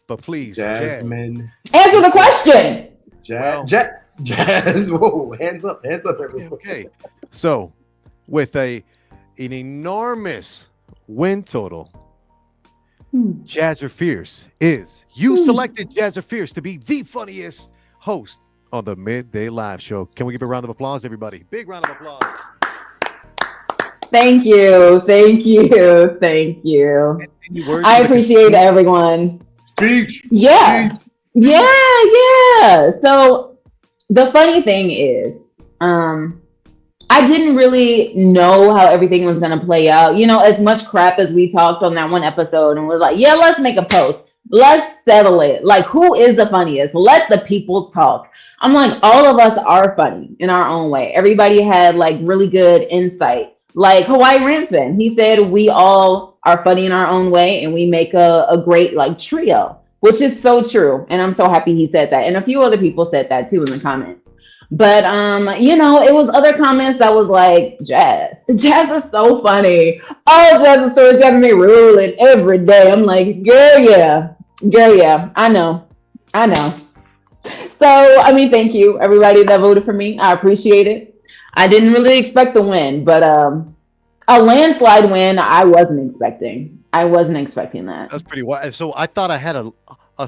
[SPEAKER 5] But please,
[SPEAKER 3] Jasmine,
[SPEAKER 4] answer the question.
[SPEAKER 3] Jazz, whoa, hands up, everyone.
[SPEAKER 5] Okay, so with an enormous win total, Jazzer Fierce is selected Jazzer Fierce to be the funniest host on the Midday Live Show. Can we give a round of applause, everybody? Big round of applause.
[SPEAKER 4] Thank you. I appreciate everyone.
[SPEAKER 3] Speech.
[SPEAKER 4] Yeah. So the funny thing is, I didn't really know how everything was going to play out. You know, as much crap as we talked on that one episode and was like, yeah, let's make a post. Let's settle it. Like, who is the funniest? Let the people talk. I'm like, all of us are funny in our own way. Everybody had like really good insight. Like Hawaii Ransman, he said we all are funny in our own way and we make a great like trio, which is so true. And I'm so happy he said that. And a few other people said that too in the comments. But you know, it was other comments that was like, Jazz is so funny. Oh, Jazz's stories got me ruling every day. I'm like, girl, yeah, I know. So, I mean, thank you, everybody that voted for me. I appreciate it. I didn't really expect the win, but a landslide win, I wasn't expecting that.
[SPEAKER 5] That's pretty wild. So I thought I had a a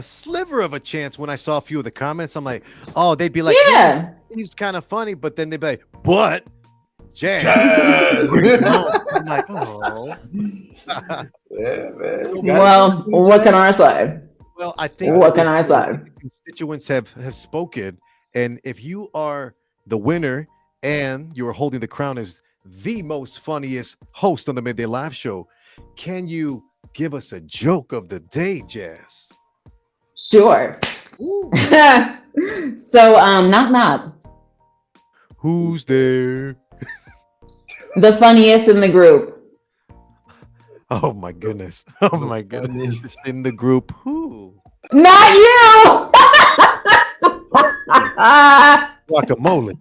[SPEAKER 5] sliver of a chance when I saw a few of the comments. I'm like, oh, they'd be like,
[SPEAKER 4] Yeah.
[SPEAKER 5] he's kind of funny, but then they'd be like, but Jazz. I'm like, oh.
[SPEAKER 3] Yeah, man.
[SPEAKER 4] Well, what can I say?
[SPEAKER 5] Well, I think
[SPEAKER 4] what can I say?
[SPEAKER 5] Constituents have spoken, and if you are the winner and you are holding the crown as the most funniest host on the Midday Live Show, can you give us a joke of the day, Jazz?
[SPEAKER 4] Sure. So, knock knock.
[SPEAKER 5] Who's there?
[SPEAKER 4] The funniest in the group.
[SPEAKER 5] Oh my goodness! Oh my goodness! In the group, who?
[SPEAKER 4] Not you.
[SPEAKER 5] Guacamole!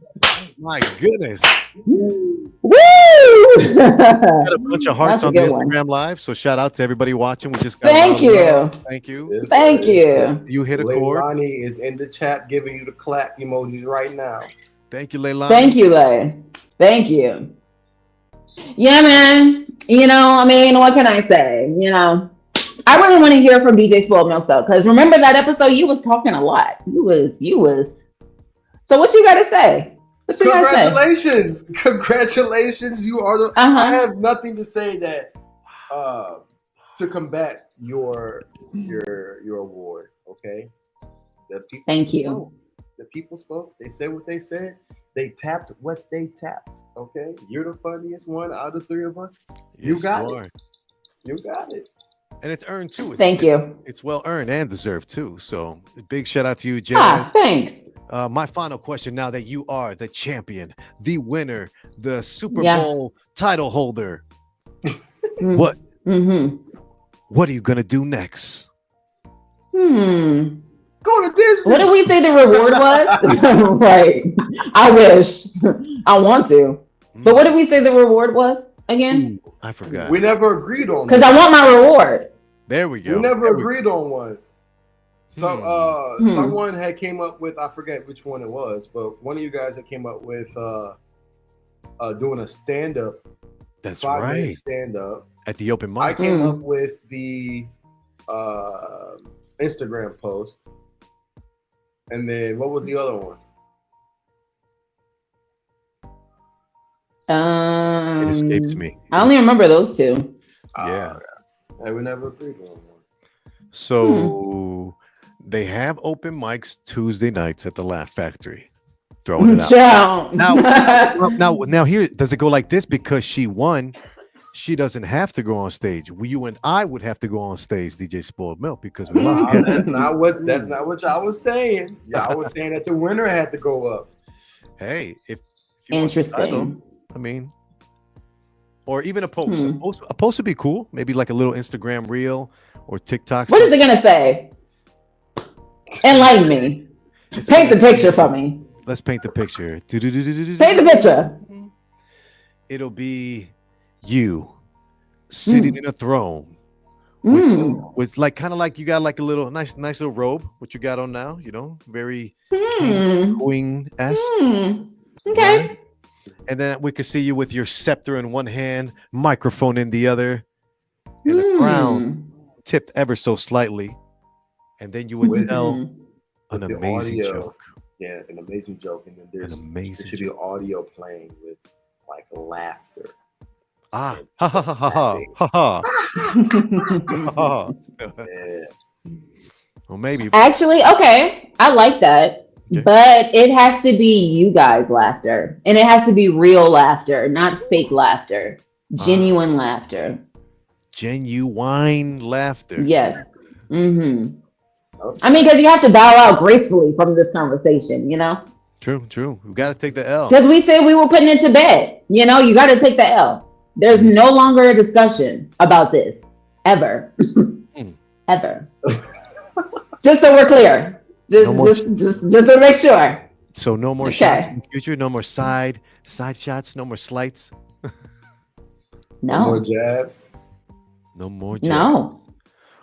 [SPEAKER 5] My goodness!
[SPEAKER 4] Woo!
[SPEAKER 5] Got a bunch of hearts on the Instagram Live, so shout out to everybody watching. We just got
[SPEAKER 4] thank you.
[SPEAKER 5] Thank you.
[SPEAKER 3] Yes,
[SPEAKER 4] thank you.
[SPEAKER 5] You hit a chord.
[SPEAKER 3] Leilani is in the chat giving you the clap emojis right now.
[SPEAKER 5] Thank you, Leilani.
[SPEAKER 4] Thank you, Lay. Thank you. Yeah, man. You know, I mean, what can I say? You know, I really want to hear from DJ Spoiled Milk though, because remember that episode? You was talking a lot. You was. So what you got to say? What you
[SPEAKER 3] Congratulations! Say? Congratulations! You are the.
[SPEAKER 4] Uh-huh.
[SPEAKER 3] I have nothing to say that to combat your award. Okay.
[SPEAKER 4] Thank you.
[SPEAKER 3] Spoke. The people spoke. They said what they said. They tapped what they tapped. Okay. You're the funniest one out of the three of us. You got it. You got it.
[SPEAKER 5] And it's earned too.
[SPEAKER 4] Thank you.
[SPEAKER 5] It's well earned and deserved too. So big shout out to you, Jazz.
[SPEAKER 4] Thanks.
[SPEAKER 5] My final question now that you are the champion, the winner, the Super Bowl title holder. What are you gonna do next?
[SPEAKER 3] Go to Disney.
[SPEAKER 4] What did we say the reward was? Right. I wish. I want to. But what did we say the reward was again?
[SPEAKER 5] Ooh, I forgot.
[SPEAKER 3] We never agreed on
[SPEAKER 4] because I want my reward.
[SPEAKER 5] There we go.
[SPEAKER 3] We never agreed on one. So someone had came up with, I forget which one it was, but one of you guys that came up with doing a stand-up.
[SPEAKER 5] That's right.
[SPEAKER 3] Stand-up
[SPEAKER 5] at the open mic.
[SPEAKER 3] I came up with the Instagram post. And then what was the other one?
[SPEAKER 5] It escapes me.
[SPEAKER 4] I only remember those two.
[SPEAKER 5] Yeah.
[SPEAKER 3] I would never agreed on one.
[SPEAKER 5] So they have open mics Tuesday nights at the Laugh Factory. Throwing it out. Now here, does it go like this? Because she won, she doesn't have to go on stage. You and I would have to go on stage, DJ Spoiled Milk, because we love
[SPEAKER 3] it. That's not what y'all was saying. Y'all was saying that the winner had to go up.
[SPEAKER 5] Hey, if
[SPEAKER 4] interesting.
[SPEAKER 5] I mean, or even a post. A post would be cool. Maybe like a little Instagram reel or TikTok.
[SPEAKER 4] What is it gonna say? Enlighten me. Paint the picture for me.
[SPEAKER 5] Let's paint the picture.
[SPEAKER 4] Paint the picture.
[SPEAKER 5] It'll be you sitting in a throne with like kind of like you got like a little nice little robe, what you got on now, you know, very queen-esque.
[SPEAKER 4] Okay.
[SPEAKER 5] Right? And then we could see you with your scepter in one hand, microphone in the other, and a crown tipped ever so slightly. And then you would tell an amazing joke.
[SPEAKER 3] Yeah, an amazing joke. And then there should be audio playing with like laughter.
[SPEAKER 5] Ha ha ha ha ha ha.
[SPEAKER 3] Yeah.
[SPEAKER 5] Well, maybe.
[SPEAKER 4] Actually, okay. I like that. Okay. But it has to be you guys' laughter. And it has to be real laughter, not fake laughter. Genuine laughter.
[SPEAKER 5] Genuine laughter.
[SPEAKER 4] Yes. I mean, because you have to bow out gracefully from this conversation, you know?
[SPEAKER 5] True. We got to take the L.
[SPEAKER 4] Because we said we were putting it to bed. You know, you got to take the L. There's no longer a discussion about this. Ever. Ever. Just so we're clear. Just to make sure.
[SPEAKER 5] So no more shots in the future. No more side shots. No more slights.
[SPEAKER 3] No more jabs.
[SPEAKER 5] No more jabs.
[SPEAKER 4] No.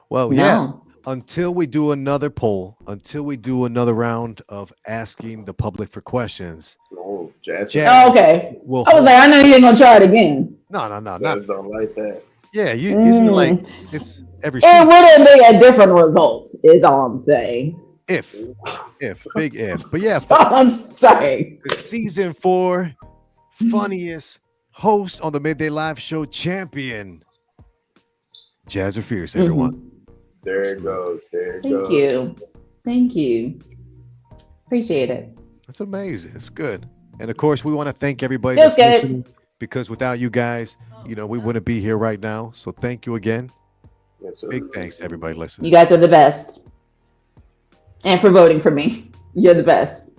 [SPEAKER 5] Well, yeah. Until we do another poll, until we do another round of asking the public for questions.
[SPEAKER 3] Oh, jazz.
[SPEAKER 4] Okay. I was like, I know you ain't gonna try it again.
[SPEAKER 5] No.
[SPEAKER 3] Jazz don't like that.
[SPEAKER 5] Yeah, isn't it like it's every
[SPEAKER 4] It
[SPEAKER 5] season.
[SPEAKER 4] wouldn't be a different result, is all I'm saying.
[SPEAKER 5] If, big if. But yeah,
[SPEAKER 4] That's all I'm saying.
[SPEAKER 5] the season 4 funniest host on the Midday Live Show champion, Jazzer Fierce, everyone.
[SPEAKER 3] There it goes. There it
[SPEAKER 4] Thank
[SPEAKER 3] goes.
[SPEAKER 4] you. Thank you. Appreciate it.
[SPEAKER 5] That's amazing. It's good. And of course, we want to thank everybody
[SPEAKER 4] Feels
[SPEAKER 5] that's
[SPEAKER 4] good.
[SPEAKER 5] listening, because without you guys, we wouldn't be here right now. So thank you again.
[SPEAKER 3] Yes, sir.
[SPEAKER 5] Big thanks to everybody listening.
[SPEAKER 4] You guys are the best. And for voting for me. You're the best.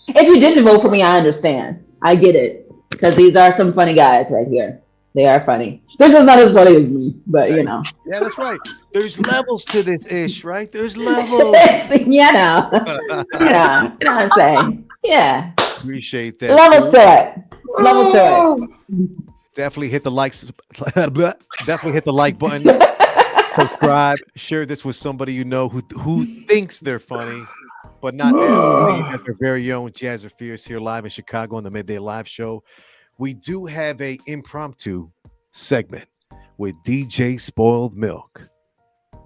[SPEAKER 4] If you didn't vote for me, I understand. I get it. Because these are some funny guys right here. They are funny. They're just not as funny as me, but
[SPEAKER 5] Yeah, that's right. There's levels to this ish, right? There's levels.
[SPEAKER 4] Yeah, you know what I'm saying? Yeah.
[SPEAKER 5] Appreciate that.
[SPEAKER 4] Levels to it. Levels to it.
[SPEAKER 5] Definitely hit the likes. Definitely hit the like button. Subscribe. Share this with somebody you know who thinks they're funny, but not as funny as their very own Jazzer Fierce here live in Chicago on the Midday Live Show. We do have a impromptu segment with DJ Spoiled Milk.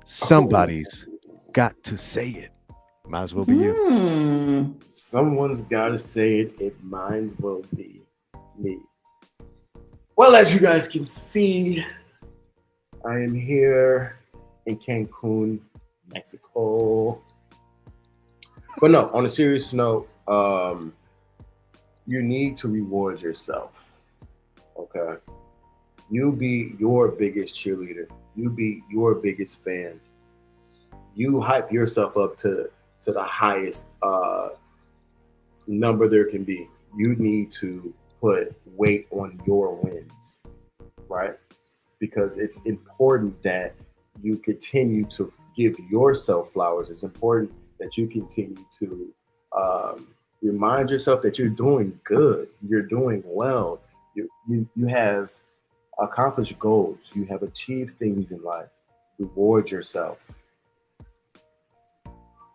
[SPEAKER 5] Somebody's got to say it. Might as well be you.
[SPEAKER 3] Someone's got to say it. It might as well be me. Well, as you guys can see, I am here in Cancun, Mexico. But no, on a serious note, you need to reward yourself. Okay? You be your biggest cheerleader. You be your biggest fan. You hype yourself up to the highest number there can be. You need to put weight on your wins, right? Because it's important that you continue to give yourself flowers. It's important that you continue to remind yourself that you're doing good. You're doing well. You have accomplished goals. You have achieved things in life. Reward yourself.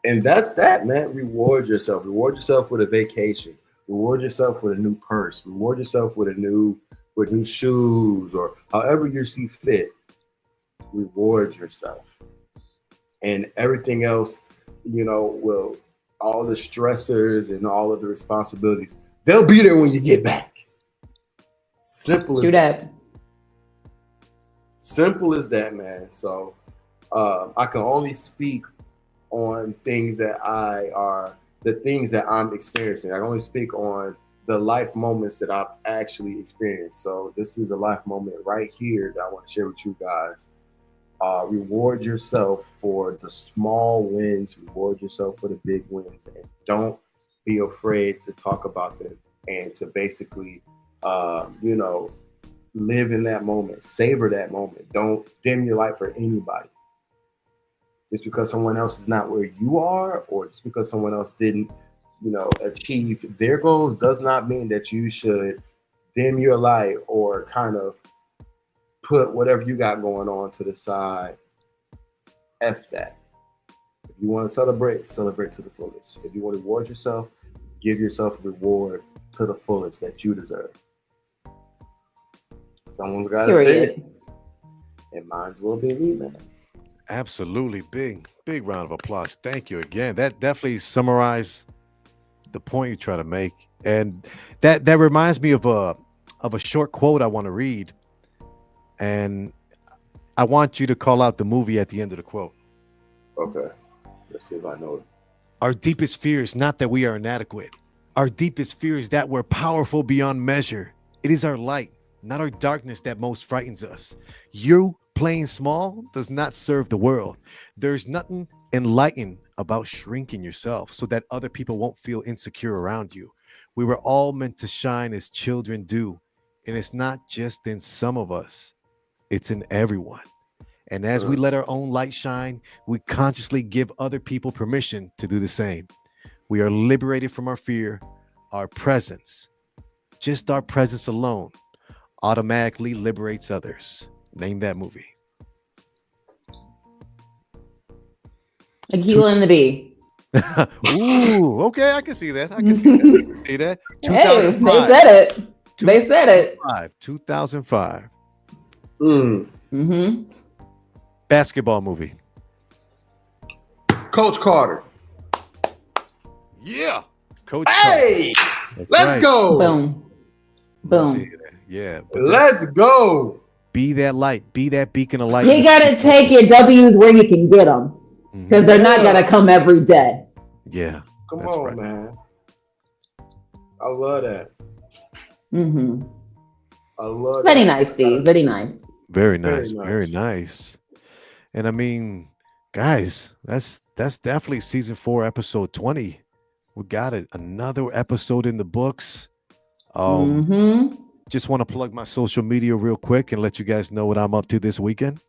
[SPEAKER 3] And that's that, man. Reward yourself. Reward yourself with a vacation. Reward yourself with a new purse. Reward yourself with new shoes, or however you see fit. Reward yourself. And everything else, will, all the stressors and all of the responsibilities, they'll be there when you get back. Simple as that. Simple as that, man. So I can only speak on things that I'm experiencing. I can only speak on the life moments that I've actually experienced. So this is a life moment right here that I want to share with you guys. Reward yourself for the small wins. Reward yourself for the big wins. And don't be afraid to talk about them and to basically, live in that moment. Savor that moment. Don't dim your light for anybody. Just because someone else is not where you are, or just because someone else didn't, achieve their goals, does not mean that you should dim your light or kind of put whatever you got going on to the side. F that. If you want to celebrate to the fullest. If you want to reward yourself, give yourself a reward to the fullest that you deserve. Someone's got to say it. And might as well be me, man.
[SPEAKER 5] Absolutely. Big round of applause. Thank you again. That definitely summarized the point you try to make. And that reminds me of a short quote I want to read. And I want you to call out the movie at the end of the quote.
[SPEAKER 3] Okay. Let's see if I know it.
[SPEAKER 5] Our deepest fear is not that we are inadequate. Our deepest fear is that we're powerful beyond measure. It is our light, not our darkness, that most frightens us. You playing small does not serve the world. There's nothing enlightened about shrinking yourself so that other people won't feel insecure around you. We were all meant to shine as children do. And it's not just in some of us, it's in everyone. And as we let our own light shine, we consciously give other people permission to do the same. We are liberated from our fear. Our presence, just our presence alone, automatically liberates others. Name that movie.
[SPEAKER 4] Aquila and the Bee.
[SPEAKER 5] Ooh, okay, I can see that. I can see that.
[SPEAKER 4] Hey, they said it. They said it.
[SPEAKER 5] 2005. Basketball movie.
[SPEAKER 3] Coach Carter.
[SPEAKER 5] Yeah. Coach
[SPEAKER 3] Hey,
[SPEAKER 5] Carter.
[SPEAKER 3] let's go.
[SPEAKER 4] Boom. Boom.
[SPEAKER 5] Yeah.
[SPEAKER 3] Let's go.
[SPEAKER 5] Be that light. Be that beacon of light.
[SPEAKER 4] You got to take your W's where you can get them. Because they're not going to come every day.
[SPEAKER 5] Yeah.
[SPEAKER 3] Come on, man. I love that. I love
[SPEAKER 4] Very
[SPEAKER 3] that.
[SPEAKER 4] nice, Steve. Very nice.
[SPEAKER 5] Very nice. Very nice. And I mean, guys, that's definitely season 4, episode 20. We got it. Another episode in the books. Just want to plug my social media real quick and let you guys know what I'm up to this weekend.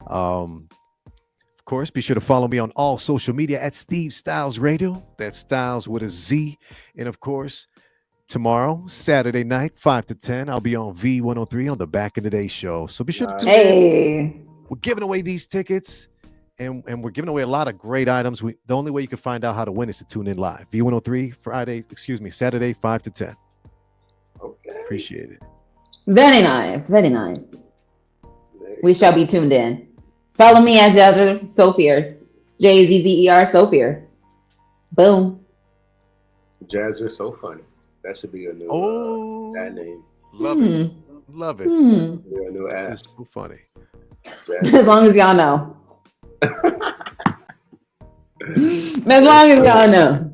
[SPEAKER 5] Of course, be sure to follow me on all social media at Steve Styles Radio. That's Styles with a Z. And of course, tomorrow, Saturday night, 5 to 10, I'll be on V103 on the Back in the Day show. So be sure to tune in. We're giving away these tickets, and we're giving away a lot of great items. The only way you can find out how to win is to tune in live. V103, Saturday, 5 to 10.
[SPEAKER 3] Okay.
[SPEAKER 5] Appreciate it.
[SPEAKER 4] Very nice. Very nice. We shall be tuned in. Follow me at Jazzer So Fierce. Jazzer So Fierce. Boom.
[SPEAKER 3] Jazzer So Funny. That should be a new ad name.
[SPEAKER 5] Love it. Love it.
[SPEAKER 3] Be a new ad.
[SPEAKER 5] It's so funny.
[SPEAKER 4] As long as y'all know. As long as y'all know.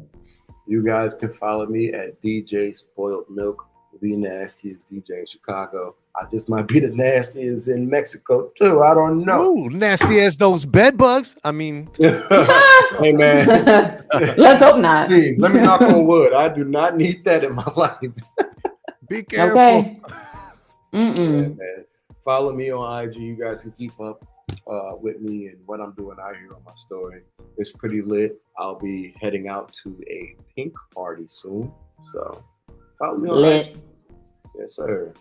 [SPEAKER 3] You guys can follow me at DJ Spoiled Milk, the nastiest DJ in Chicago. I just might be the nastiest in Mexico too. I don't know.
[SPEAKER 5] Ooh, nasty as those bed bugs. I mean,
[SPEAKER 3] hey man,
[SPEAKER 4] let's hope not.
[SPEAKER 3] Please let me knock on wood. I do not need that in my life.
[SPEAKER 5] Be careful.
[SPEAKER 4] Okay.
[SPEAKER 3] Yeah, man. Follow me on IG. You guys can keep up with me and what I'm doing out here on my story. It's pretty lit. I'll be heading out to a pink party soon. So follow me on IG. Yes, sir.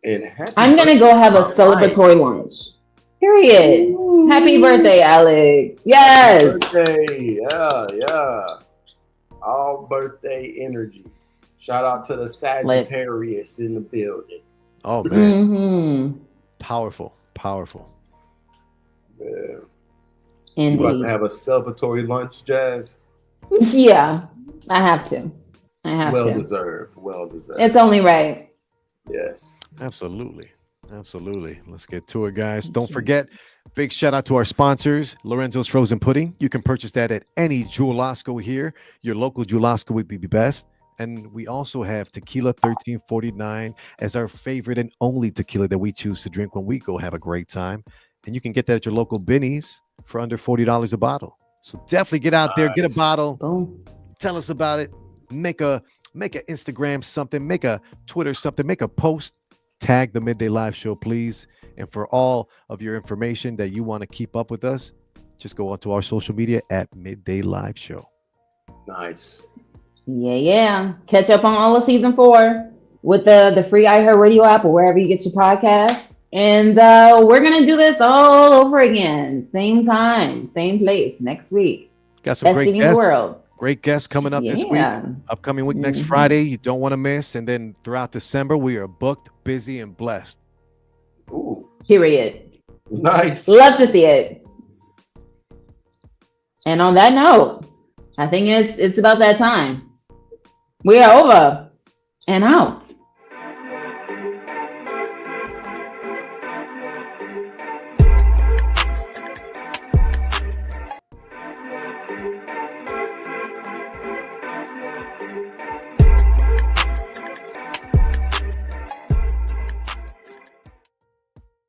[SPEAKER 3] And
[SPEAKER 4] I'm gonna go have a celebratory lunch. Period. Ooh. Happy birthday, Alex. Yes.
[SPEAKER 3] Happy birthday. Yeah. All birthday energy. Shout out to the Sagittarius in the building.
[SPEAKER 5] Oh man. Powerful.
[SPEAKER 3] Yeah.
[SPEAKER 4] Indeed.
[SPEAKER 3] You about to have a celebratory lunch, Jazz?
[SPEAKER 4] Yeah, I have to.
[SPEAKER 3] Well deserved.
[SPEAKER 4] It's only right.
[SPEAKER 3] Yes.
[SPEAKER 5] Absolutely. Let's get to it, guys. Don't forget, big shout out to our sponsors, Lorenzo's Frozen Pudding. You can purchase that at any Jewel-Osco here. Your local Jewel-Osco would be best. And we also have Tequila 1349 as our favorite and only tequila that we choose to drink when we go have a great time. And you can get that at your local Benny's for under $40 a bottle. So definitely get out there, get a bottle.
[SPEAKER 4] Boom.
[SPEAKER 5] Tell us about it. Make an Instagram something, make a Twitter something, make a post, tag the Midday Live Show, please. And for all of your information that you want to keep up with us, just go onto our social media at Midday Live Show.
[SPEAKER 3] Nice.
[SPEAKER 4] Yeah. Catch up on all of season 4 with the free iHeartRadio app or wherever you get your podcasts. And we're going to do this all over again. Same time, same place next week.
[SPEAKER 5] Got some
[SPEAKER 4] great guests in the world.
[SPEAKER 5] Great guests coming up this week. Upcoming week next Friday. You don't want to miss. And then throughout December, we are booked, busy, and blessed.
[SPEAKER 3] Ooh.
[SPEAKER 4] Period.
[SPEAKER 3] Nice.
[SPEAKER 4] Love to see it. And on that note, I think it's about that time. We are over and out.